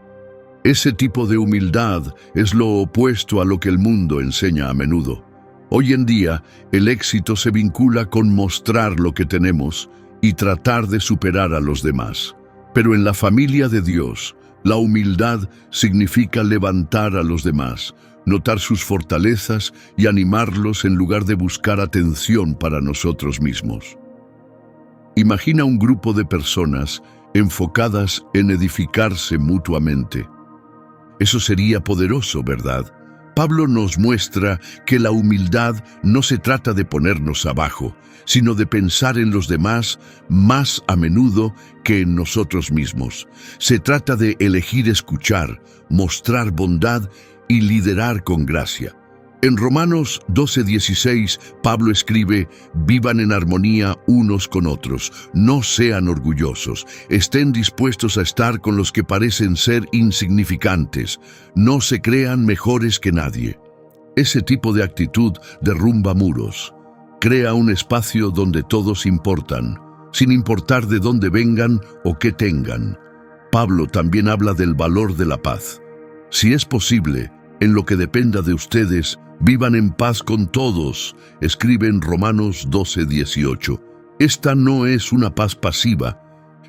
Ese tipo de humildad es lo opuesto a lo que el mundo enseña a menudo. Hoy en día, el éxito se vincula con mostrar lo que tenemos y tratar de superar a los demás. Pero en la familia de Dios, la humildad significa levantar a los demás, notar sus fortalezas y animarlos en lugar de buscar atención para nosotros mismos. Imagina un grupo de personas enfocadas en edificarse mutuamente. Eso sería poderoso, ¿verdad? Pablo nos muestra que la humildad no se trata de ponernos abajo, sino de pensar en los demás más a menudo que en nosotros mismos. Se trata de elegir escuchar, mostrar bondad y liderar con gracia. En Romanos 12:16, Pablo escribe: vivan en armonía unos con otros, no sean orgullosos, estén dispuestos a estar con los que parecen ser insignificantes, no se crean mejores que nadie. Ese tipo de actitud derrumba muros, crea un espacio donde todos importan, sin importar de dónde vengan o qué tengan. Pablo también habla del valor de la paz. Si es posible, en lo que dependa de ustedes, vivan en paz con todos, escribe en Romanos 12:18. Esta no es una paz pasiva,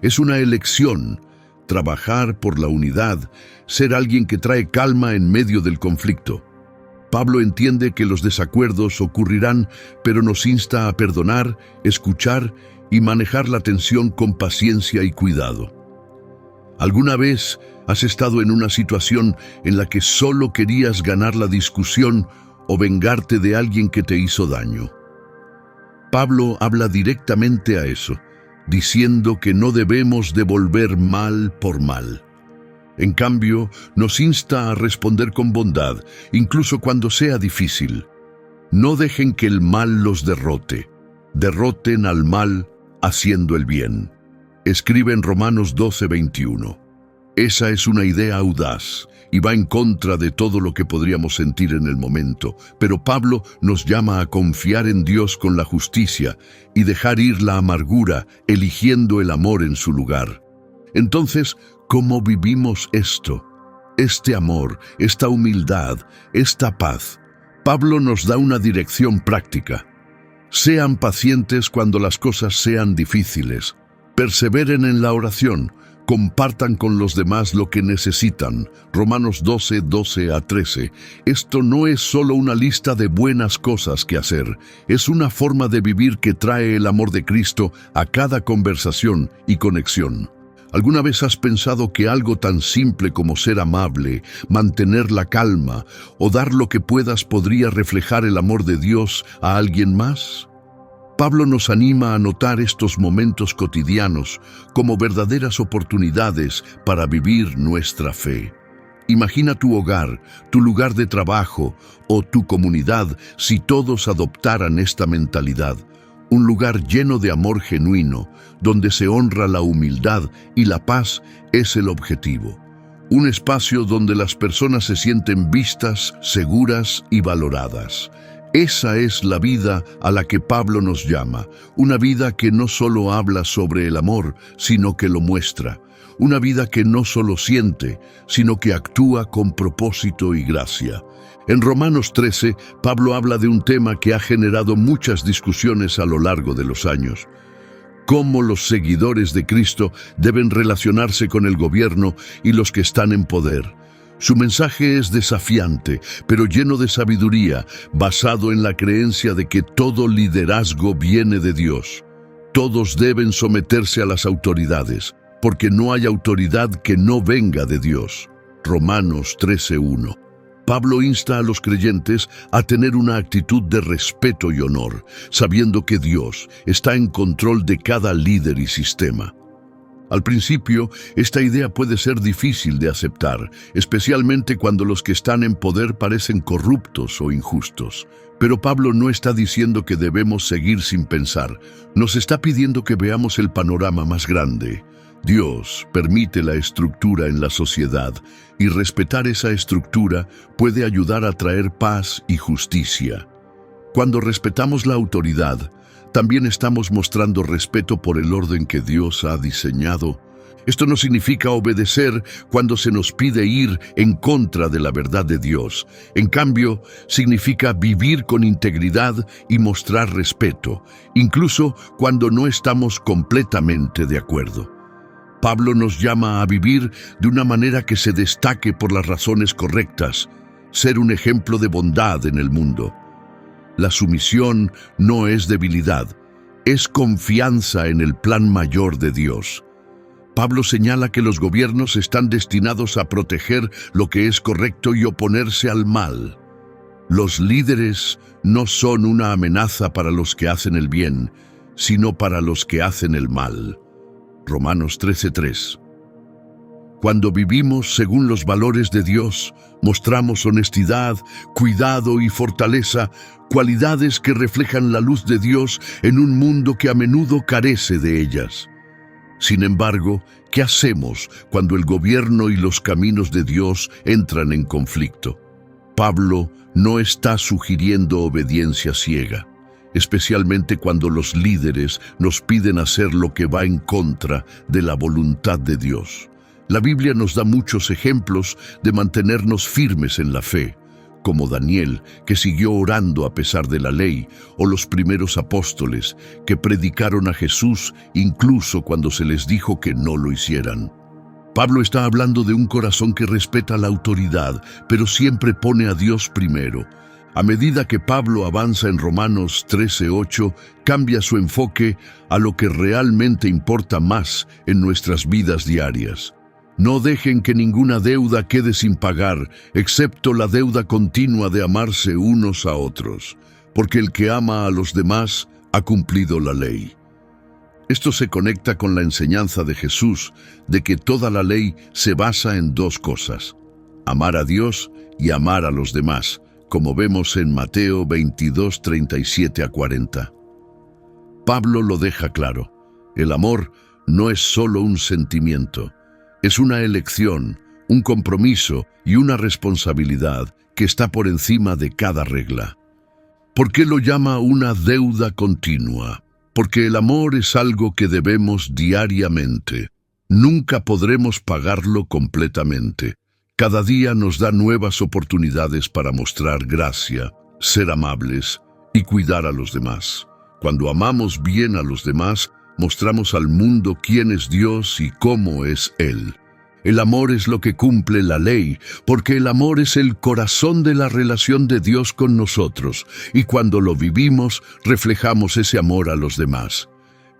es una elección. Trabajar por la unidad, ser alguien que trae calma en medio del conflicto. Pablo entiende que los desacuerdos ocurrirán, pero nos insta a perdonar, escuchar y manejar la tensión con paciencia y cuidado. ¿Alguna vez has estado en una situación en la que solo querías ganar la discusión o vengarte de alguien que te hizo daño? Pablo habla directamente a eso, diciendo que no debemos devolver mal por mal. En cambio, nos insta a responder con bondad, incluso cuando sea difícil. No dejen que el mal los derrote. Derroten al mal haciendo el bien. Escribe en Romanos 12:21. Esa es una idea audaz y va en contra de todo lo que podríamos sentir en el momento, pero Pablo nos llama a confiar en Dios con la justicia y dejar ir la amargura, eligiendo el amor en su lugar. Entonces, ¿cómo vivimos esto? Este amor, esta humildad, esta paz. Pablo nos da una dirección práctica. Sean pacientes cuando las cosas sean difíciles. Perseveren en la oración. Compartan con los demás lo que necesitan. Romanos 12:12-13. Esto no es solo una lista de buenas cosas que hacer. Es una forma de vivir que trae el amor de Cristo a cada conversación y conexión. ¿Alguna vez has pensado que algo tan simple como ser amable, mantener la calma o dar lo que puedas podría reflejar el amor de Dios a alguien más? Pablo nos anima a notar estos momentos cotidianos como verdaderas oportunidades para vivir nuestra fe. Imagina tu hogar, tu lugar de trabajo o tu comunidad si todos adoptaran esta mentalidad. Un lugar lleno de amor genuino, donde se honra la humildad y la paz es el objetivo. Un espacio donde las personas se sienten vistas, seguras y valoradas. Esa es la vida a la que Pablo nos llama, una vida que no solo habla sobre el amor, sino que lo muestra. Una vida que no solo siente, sino que actúa con propósito y gracia. En Romanos 13, Pablo habla de un tema que ha generado muchas discusiones a lo largo de los años. Cómo los seguidores de Cristo deben relacionarse con el gobierno y los que están en poder. Su mensaje es desafiante, pero lleno de sabiduría, basado en la creencia de que todo liderazgo viene de Dios. Todos deben someterse a las autoridades, porque no hay autoridad que no venga de Dios. Romanos 13:1. Pablo insta a los creyentes a tener una actitud de respeto y honor, sabiendo que Dios está en control de cada líder y sistema. Al principio, esta idea puede ser difícil de aceptar, especialmente cuando los que están en poder parecen corruptos o injustos. Pero Pablo no está diciendo que debemos seguir sin pensar, nos está pidiendo que veamos el panorama más grande. Dios permite la estructura en la sociedad y respetar esa estructura puede ayudar a traer paz y justicia. Cuando respetamos la autoridad, también estamos mostrando respeto por el orden que Dios ha diseñado. Esto no significa obedecer cuando se nos pide ir en contra de la verdad de Dios. En cambio, significa vivir con integridad y mostrar respeto, incluso cuando no estamos completamente de acuerdo. Pablo nos llama a vivir de una manera que se destaque por las razones correctas, ser un ejemplo de bondad en el mundo. La sumisión no es debilidad, es confianza en el plan mayor de Dios. Pablo señala que los gobiernos están destinados a proteger lo que es correcto y oponerse al mal. Los líderes no son una amenaza para los que hacen el bien, sino para los que hacen el mal. Romanos 13:3. Cuando vivimos según los valores de Dios, mostramos honestidad, cuidado y fortaleza, cualidades que reflejan la luz de Dios en un mundo que a menudo carece de ellas. Sin embargo, ¿qué hacemos cuando el gobierno y los caminos de Dios entran en conflicto? Pablo no está sugiriendo obediencia ciega, especialmente cuando los líderes nos piden hacer lo que va en contra de la voluntad de Dios. La Biblia nos da muchos ejemplos de mantenernos firmes en la fe, como Daniel, que siguió orando a pesar de la ley, o los primeros apóstoles, que predicaron a Jesús incluso cuando se les dijo que no lo hicieran. Pablo está hablando de un corazón que respeta la autoridad, pero siempre pone a Dios primero. A medida que Pablo avanza en Romanos 13:8, cambia su enfoque a lo que realmente importa más en nuestras vidas diarias. No dejen que ninguna deuda quede sin pagar, excepto la deuda continua de amarse unos a otros, porque el que ama a los demás ha cumplido la ley. Esto se conecta con la enseñanza de Jesús de que toda la ley se basa en dos cosas: amar a Dios y amar a los demás, como vemos en Mateo 22:37-40. Pablo lo deja claro: el amor no es solo un sentimiento, es una elección, un compromiso y una responsabilidad que está por encima de cada regla. ¿Por qué lo llama una deuda continua? Porque el amor es algo que debemos diariamente. Nunca podremos pagarlo completamente. Cada día nos da nuevas oportunidades para mostrar gracia, ser amables y cuidar a los demás. Cuando amamos bien a los demás, mostramos al mundo quién es Dios y cómo es Él. El amor es lo que cumple la ley, porque el amor es el corazón de la relación de Dios con nosotros, y cuando lo vivimos, reflejamos ese amor a los demás.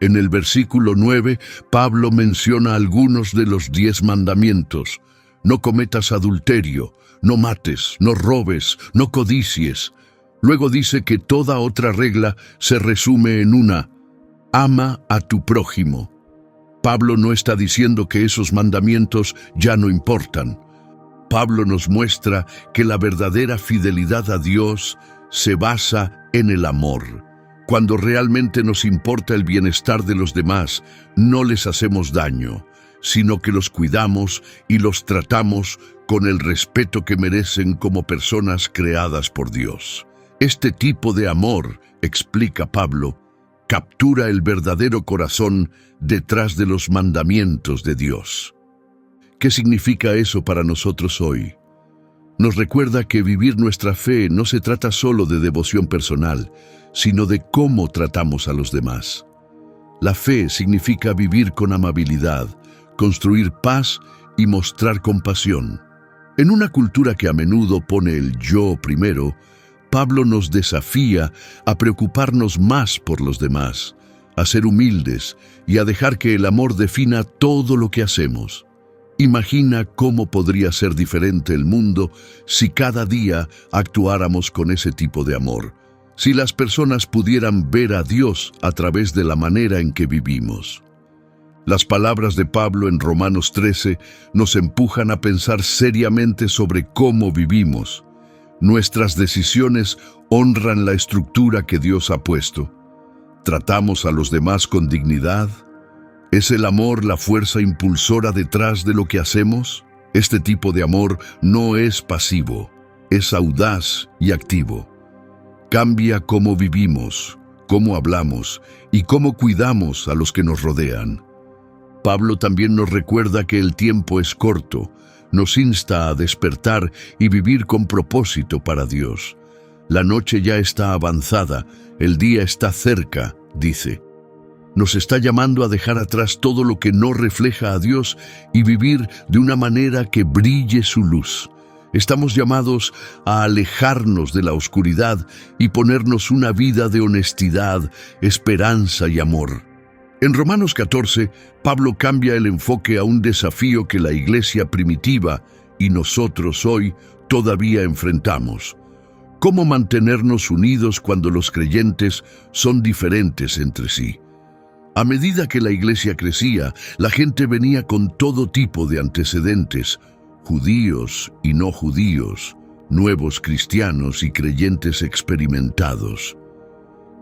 En el versículo 9, Pablo menciona algunos de los 10 mandamientos. No cometas adulterio, no mates, no robes, no codicies. Luego dice que toda otra regla se resume en una: ama a tu prójimo. Pablo no está diciendo que esos mandamientos ya no importan. Pablo nos muestra que la verdadera fidelidad a Dios se basa en el amor. Cuando realmente nos importa el bienestar de los demás, no les hacemos daño, sino que los cuidamos y los tratamos con el respeto que merecen como personas creadas por Dios. Este tipo de amor, explica Pablo, captura el verdadero corazón detrás de los mandamientos de Dios. ¿Qué significa eso para nosotros hoy? Nos recuerda que vivir nuestra fe no se trata solo de devoción personal, sino de cómo tratamos a los demás. La fe significa vivir con amabilidad, construir paz y mostrar compasión. En una cultura que a menudo pone el yo primero, Pablo nos desafía a preocuparnos más por los demás, a ser humildes y a dejar que el amor defina todo lo que hacemos. Imagina cómo podría ser diferente el mundo si cada día actuáramos con ese tipo de amor, si las personas pudieran ver a Dios a través de la manera en que vivimos. Las palabras de Pablo en Romanos 13 nos empujan a pensar seriamente sobre cómo vivimos. Nuestras decisiones honran la estructura que Dios ha puesto. ¿Tratamos a los demás con dignidad? ¿Es el amor la fuerza impulsora detrás de lo que hacemos? Este tipo de amor no es pasivo, es audaz y activo. Cambia cómo vivimos, cómo hablamos y cómo cuidamos a los que nos rodean. Pablo también nos recuerda que el tiempo es corto, nos insta a despertar y vivir con propósito para Dios. La noche ya está avanzada, el día está cerca, dice. Nos está llamando a dejar atrás todo lo que no refleja a Dios y vivir de una manera que brille su luz. Estamos llamados a alejarnos de la oscuridad y ponernos una vida de honestidad, esperanza y amor. En Romanos 14, Pablo cambia el enfoque a un desafío que la iglesia primitiva y nosotros hoy todavía enfrentamos. ¿Cómo mantenernos unidos cuando los creyentes son diferentes entre sí? A medida que la iglesia crecía, la gente venía con todo tipo de antecedentes, judíos y no judíos, nuevos cristianos y creyentes experimentados.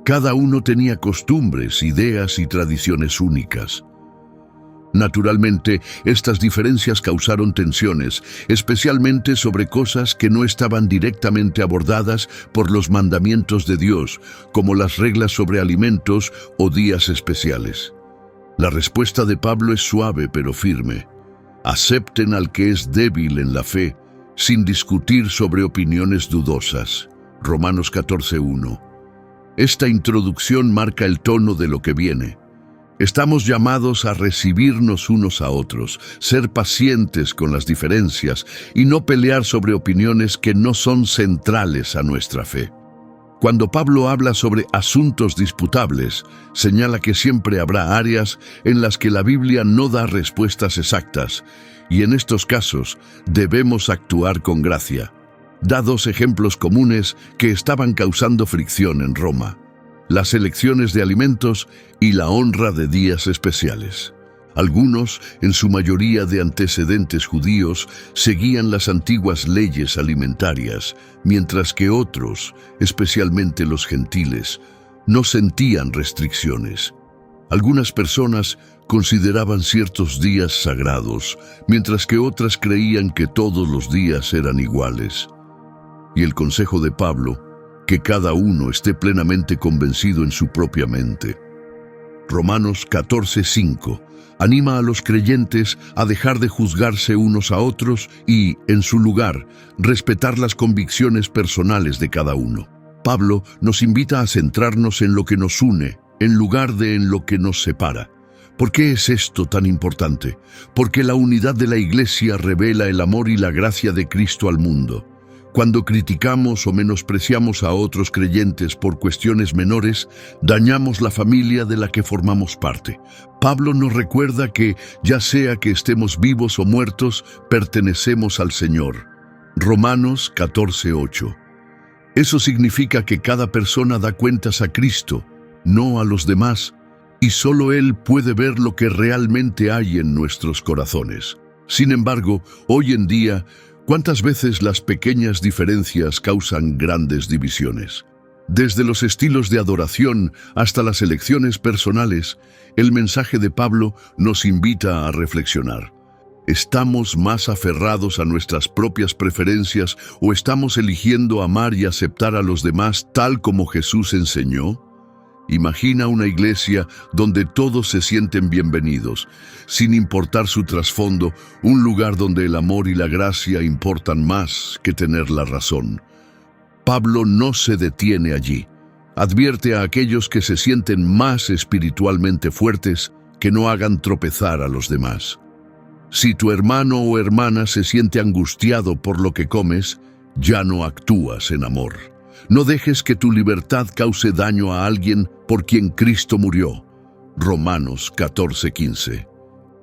Cada uno tenía costumbres, ideas y tradiciones únicas. Naturalmente, estas diferencias causaron tensiones, especialmente sobre cosas que no estaban directamente abordadas por los mandamientos de Dios, como las reglas sobre alimentos o días especiales. La respuesta de Pablo es suave pero firme. Acepten al que es débil en la fe, sin discutir sobre opiniones dudosas. Romanos 14:1. Esta introducción marca el tono de lo que viene. Estamos llamados a recibirnos unos a otros, ser pacientes con las diferencias y no pelear sobre opiniones que no son centrales a nuestra fe. Cuando Pablo habla sobre asuntos disputables, señala que siempre habrá áreas en las que la Biblia no da respuestas exactas, y en estos casos debemos actuar con gracia. Da 2 ejemplos comunes que estaban causando fricción en Roma: las elecciones de alimentos y la honra de días especiales. Algunos, en su mayoría de antecedentes judíos, seguían las antiguas leyes alimentarias, mientras que otros, especialmente los gentiles, no sentían restricciones. Algunas personas consideraban ciertos días sagrados, mientras que otras creían que todos los días eran iguales. Y el consejo de Pablo: que cada uno esté plenamente convencido en su propia mente. Romanos 14:5 anima a los creyentes a dejar de juzgarse unos a otros y, en su lugar, respetar las convicciones personales de cada uno. Pablo nos invita a centrarnos en lo que nos une, en lugar de en lo que nos separa. ¿Por qué es esto tan importante? Porque la unidad de la Iglesia revela el amor y la gracia de Cristo al mundo. Cuando criticamos o menospreciamos a otros creyentes por cuestiones menores, dañamos la familia de la que formamos parte. Pablo nos recuerda que, ya sea que estemos vivos o muertos, pertenecemos al Señor. Romanos 14:8. Eso significa que cada persona da cuentas a Cristo, no a los demás, y solo Él puede ver lo que realmente hay en nuestros corazones. Sin embargo, hoy en día, ¿cuántas veces las pequeñas diferencias causan grandes divisiones? Desde los estilos de adoración hasta las elecciones personales, el mensaje de Pablo nos invita a reflexionar. ¿Estamos más aferrados a nuestras propias preferencias o estamos eligiendo amar y aceptar a los demás tal como Jesús enseñó? Imagina una iglesia donde todos se sienten bienvenidos, sin importar su trasfondo, un lugar donde el amor y la gracia importan más que tener la razón. Pablo no se detiene allí. Advierte a aquellos que se sienten más espiritualmente fuertes que no hagan tropezar a los demás. Si tu hermano o hermana se siente angustiado por lo que comes, ya no actúas en amor. No dejes que tu libertad cause daño a alguien por quien Cristo murió. Romanos 14:15.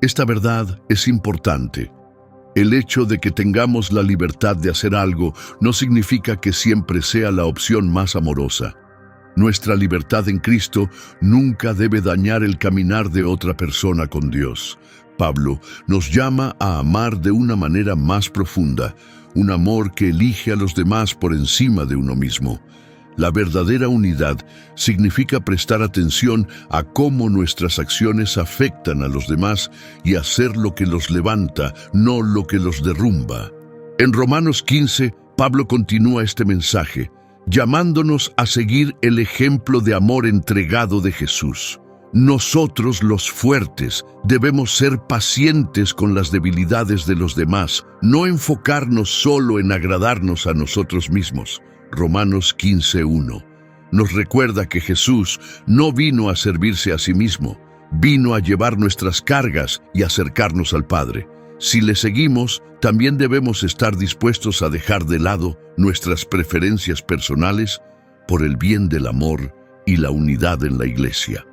Esta verdad es importante. El hecho de que tengamos la libertad de hacer algo no significa que siempre sea la opción más amorosa. Nuestra libertad en Cristo nunca debe dañar el caminar de otra persona con Dios. Pablo nos llama a amar de una manera más profunda, un amor que elige a los demás por encima de uno mismo. La verdadera unidad significa prestar atención a cómo nuestras acciones afectan a los demás y hacer lo que los levanta, no lo que los derrumba. En Romanos 15, Pablo continúa este mensaje, llamándonos a seguir el ejemplo de amor entregado de Jesús. Nosotros, los fuertes, debemos ser pacientes con las debilidades de los demás, no enfocarnos solo en agradarnos a nosotros mismos. Romanos 15:1. Nos recuerda que Jesús no vino a servirse a sí mismo, vino a llevar nuestras cargas y acercarnos al Padre. Si le seguimos, también debemos estar dispuestos a dejar de lado nuestras preferencias personales por el bien del amor y la unidad en la iglesia.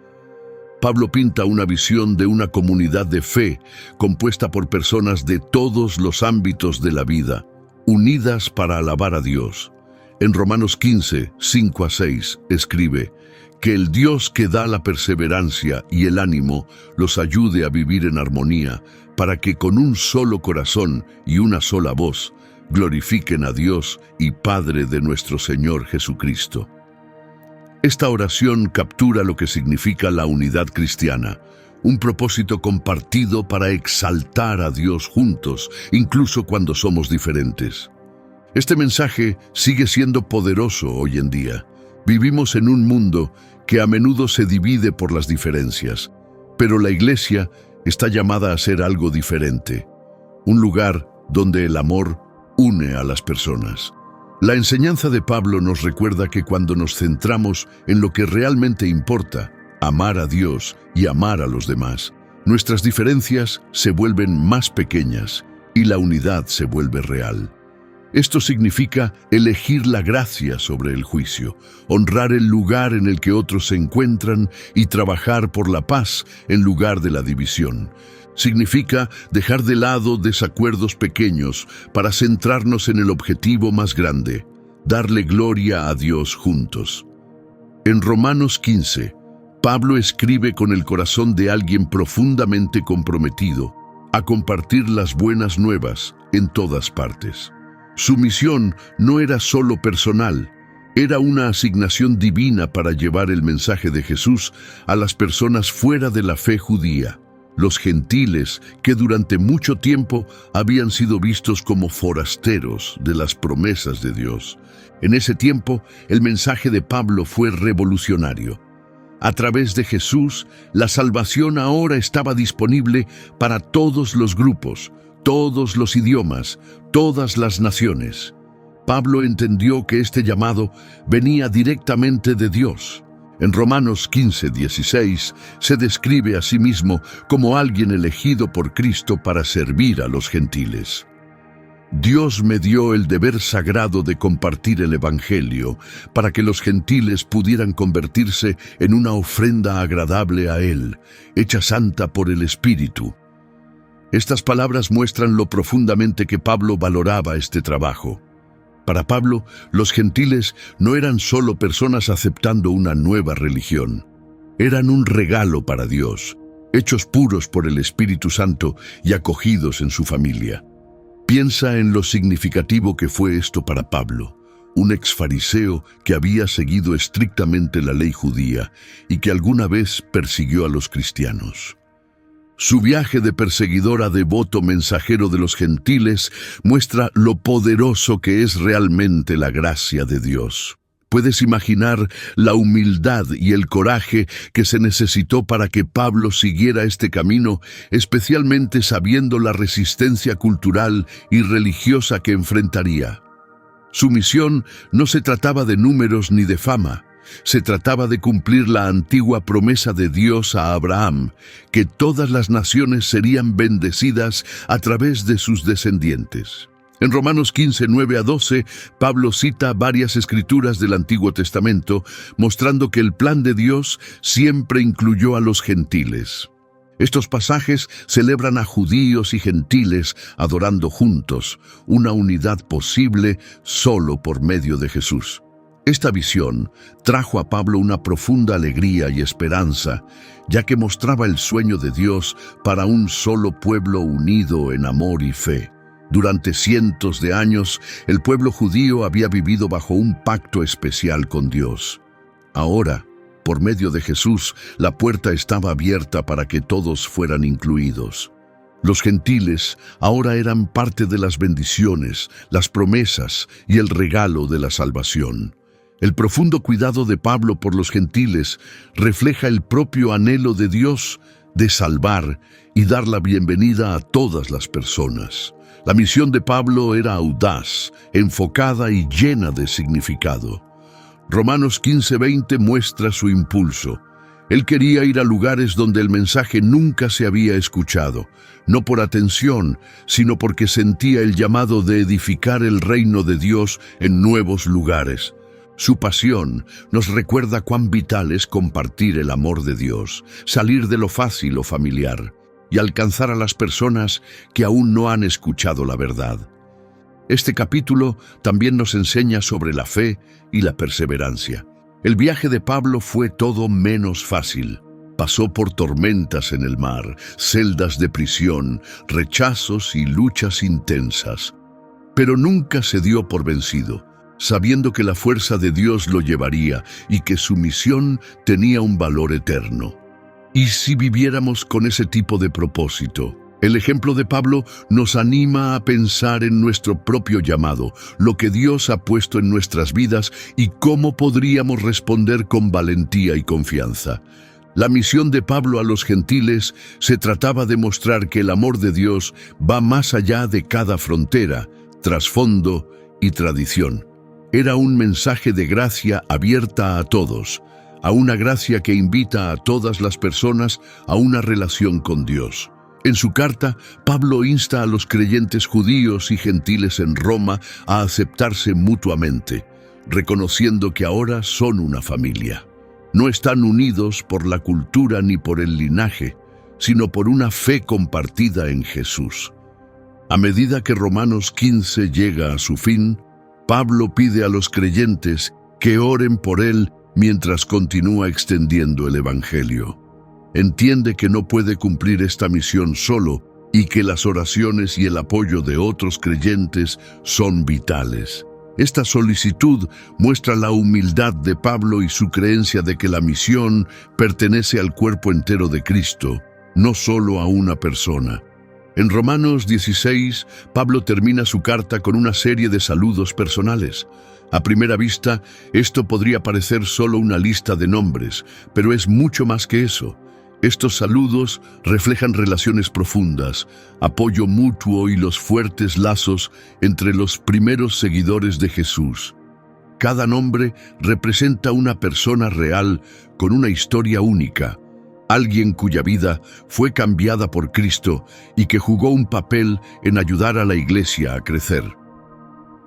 Pablo pinta una visión de una comunidad de fe compuesta por personas de todos los ámbitos de la vida, unidas para alabar a Dios. En Romanos 15, 5-6, escribe, que el Dios que da la perseverancia y el ánimo los ayude a vivir en armonía, para que con un solo corazón y una sola voz glorifiquen a Dios y Padre de nuestro Señor Jesucristo. Esta oración captura lo que significa la unidad cristiana, un propósito compartido para exaltar a Dios juntos, incluso cuando somos diferentes. Este mensaje sigue siendo poderoso hoy en día. Vivimos en un mundo que a menudo se divide por las diferencias, pero la iglesia está llamada a ser algo diferente, un lugar donde el amor une a las personas. La enseñanza de Pablo nos recuerda que cuando nos centramos en lo que realmente importa, amar a Dios y amar a los demás, nuestras diferencias se vuelven más pequeñas y la unidad se vuelve real. Esto significa elegir la gracia sobre el juicio, honrar el lugar en el que otros se encuentran y trabajar por la paz en lugar de la división. Significa dejar de lado desacuerdos pequeños para centrarnos en el objetivo más grande, darle gloria a Dios juntos. En Romanos 15, Pablo escribe con el corazón de alguien profundamente comprometido a compartir las buenas nuevas en todas partes. Su misión no era solo personal, era una asignación divina para llevar el mensaje de Jesús a las personas fuera de la fe judía, los gentiles que durante mucho tiempo habían sido vistos como forasteros de las promesas de Dios. En ese tiempo, el mensaje de Pablo fue revolucionario. A través de Jesús, la salvación ahora estaba disponible para todos los grupos, todos los idiomas, todas las naciones. Pablo entendió que este llamado venía directamente de Dios. En Romanos 15:16 se describe a sí mismo como alguien elegido por Cristo para servir a los gentiles. Dios me dio el deber sagrado de compartir el Evangelio para que los gentiles pudieran convertirse en una ofrenda agradable a Él, hecha santa por el Espíritu. Estas palabras muestran lo profundamente que Pablo valoraba este trabajo. Para Pablo, los gentiles no eran solo personas aceptando una nueva religión. Eran un regalo para Dios, hechos puros por el Espíritu Santo y acogidos en su familia. Piensa en lo significativo que fue esto para Pablo, un exfariseo que había seguido estrictamente la ley judía y que alguna vez persiguió a los cristianos. Su viaje de perseguidor a devoto mensajero de los gentiles muestra lo poderoso que es realmente la gracia de Dios. Puedes imaginar la humildad y el coraje que se necesitó para que Pablo siguiera este camino, especialmente sabiendo la resistencia cultural y religiosa que enfrentaría. Su misión no se trataba de números ni de fama. Se trataba de cumplir la antigua promesa de Dios a Abraham, que todas las naciones serían bendecidas a través de sus descendientes. En Romanos 15, 9-12, Pablo cita varias escrituras del Antiguo Testamento, mostrando que el plan de Dios siempre incluyó a los gentiles. Estos pasajes celebran a judíos y gentiles adorando juntos, una unidad posible solo por medio de Jesús. Esta visión trajo a Pablo una profunda alegría y esperanza, ya que mostraba el sueño de Dios para un solo pueblo unido en amor y fe. Durante cientos de años, el pueblo judío había vivido bajo un pacto especial con Dios. Ahora, por medio de Jesús, la puerta estaba abierta para que todos fueran incluidos. Los gentiles ahora eran parte de las bendiciones, las promesas y el regalo de la salvación. El profundo cuidado de Pablo por los gentiles refleja el propio anhelo de Dios de salvar y dar la bienvenida a todas las personas. La misión de Pablo era audaz, enfocada y llena de significado. Romanos 15:20 muestra su impulso. Él quería ir a lugares donde el mensaje nunca se había escuchado, no por atención, sino porque sentía el llamado de edificar el reino de Dios en nuevos lugares. Su pasión nos recuerda cuán vital es compartir el amor de Dios, salir de lo fácil o familiar, y alcanzar a las personas que aún no han escuchado la verdad. Este capítulo también nos enseña sobre la fe y la perseverancia. El viaje de Pablo fue todo menos fácil. Pasó por tormentas en el mar, celdas de prisión, rechazos y luchas intensas. Pero nunca se dio por vencido, sabiendo que la fuerza de Dios lo llevaría y que su misión tenía un valor eterno. ¿Y si viviéramos con ese tipo de propósito? El ejemplo de Pablo nos anima a pensar en nuestro propio llamado, lo que Dios ha puesto en nuestras vidas y cómo podríamos responder con valentía y confianza. La misión de Pablo a los gentiles se trataba de mostrar que el amor de Dios va más allá de cada frontera, trasfondo y tradición. Era un mensaje de gracia abierta a todos, a una gracia que invita a todas las personas a una relación con Dios. En su carta, Pablo insta a los creyentes judíos y gentiles en Roma a aceptarse mutuamente, reconociendo que ahora son una familia. No están unidos por la cultura ni por el linaje, sino por una fe compartida en Jesús. A medida que Romanos 15 llega a su fin, Pablo pide a los creyentes que oren por él mientras continúa extendiendo el Evangelio. Entiende que no puede cumplir esta misión solo y que las oraciones y el apoyo de otros creyentes son vitales. Esta solicitud muestra la humildad de Pablo y su creencia de que la misión pertenece al cuerpo entero de Cristo, no solo a una persona. En Romanos 16, Pablo termina su carta con una serie de saludos personales. A primera vista, esto podría parecer solo una lista de nombres, pero es mucho más que eso. Estos saludos reflejan relaciones profundas, apoyo mutuo y los fuertes lazos entre los primeros seguidores de Jesús. Cada nombre representa una persona real con una historia única, alguien cuya vida fue cambiada por Cristo y que jugó un papel en ayudar a la iglesia a crecer.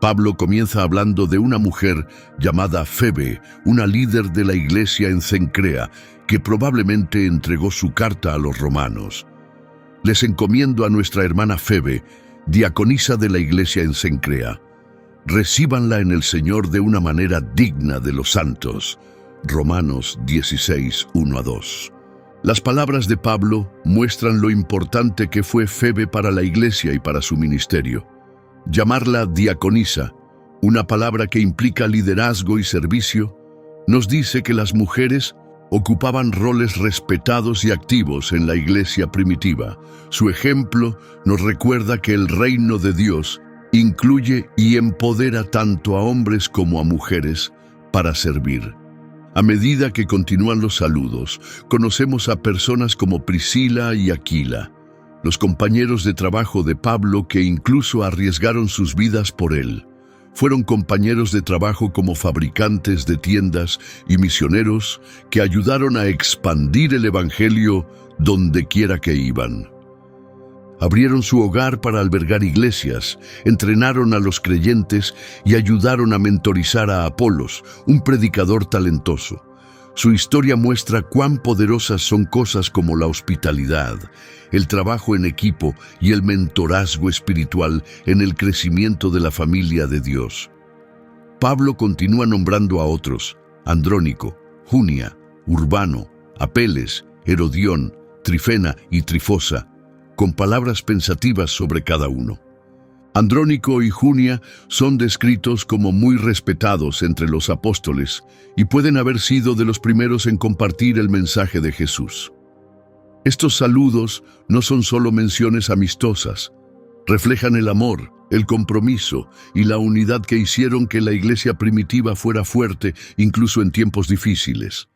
Pablo comienza hablando de una mujer llamada Febe, una líder de la iglesia en Cencrea, que probablemente entregó su carta a los romanos. Les encomiendo a nuestra hermana Febe, diaconisa de la iglesia en Cencrea. Recíbanla en el Señor de una manera digna de los santos. Romanos 16, 1-2. Las palabras de Pablo muestran lo importante que fue Febe para la iglesia y para su ministerio. Llamarla diaconisa, una palabra que implica liderazgo y servicio, nos dice que las mujeres ocupaban roles respetados y activos en la iglesia primitiva. Su ejemplo nos recuerda que el reino de Dios incluye y empodera tanto a hombres como a mujeres para servir. A medida que continúan los saludos, conocemos a personas como Priscila y Aquila, los compañeros de trabajo de Pablo que incluso arriesgaron sus vidas por él. Fueron compañeros de trabajo como fabricantes de tiendas y misioneros que ayudaron a expandir el evangelio donde quiera que iban. Abrieron su hogar para albergar iglesias, entrenaron a los creyentes y ayudaron a mentorizar a Apolos, un predicador talentoso. Su historia muestra cuán poderosas son cosas como la hospitalidad, el trabajo en equipo y el mentorazgo espiritual en el crecimiento de la familia de Dios. Pablo continúa nombrando a otros: Andrónico, Junia, Urbano, Apeles, Herodión, Trifena y Trifosa, con palabras pensativas sobre cada uno. Andrónico y Junia son descritos como muy respetados entre los apóstoles y pueden haber sido de los primeros en compartir el mensaje de Jesús. Estos saludos no son solo menciones amistosas, reflejan el amor, el compromiso y la unidad que hicieron que la iglesia primitiva fuera fuerte incluso en tiempos difíciles.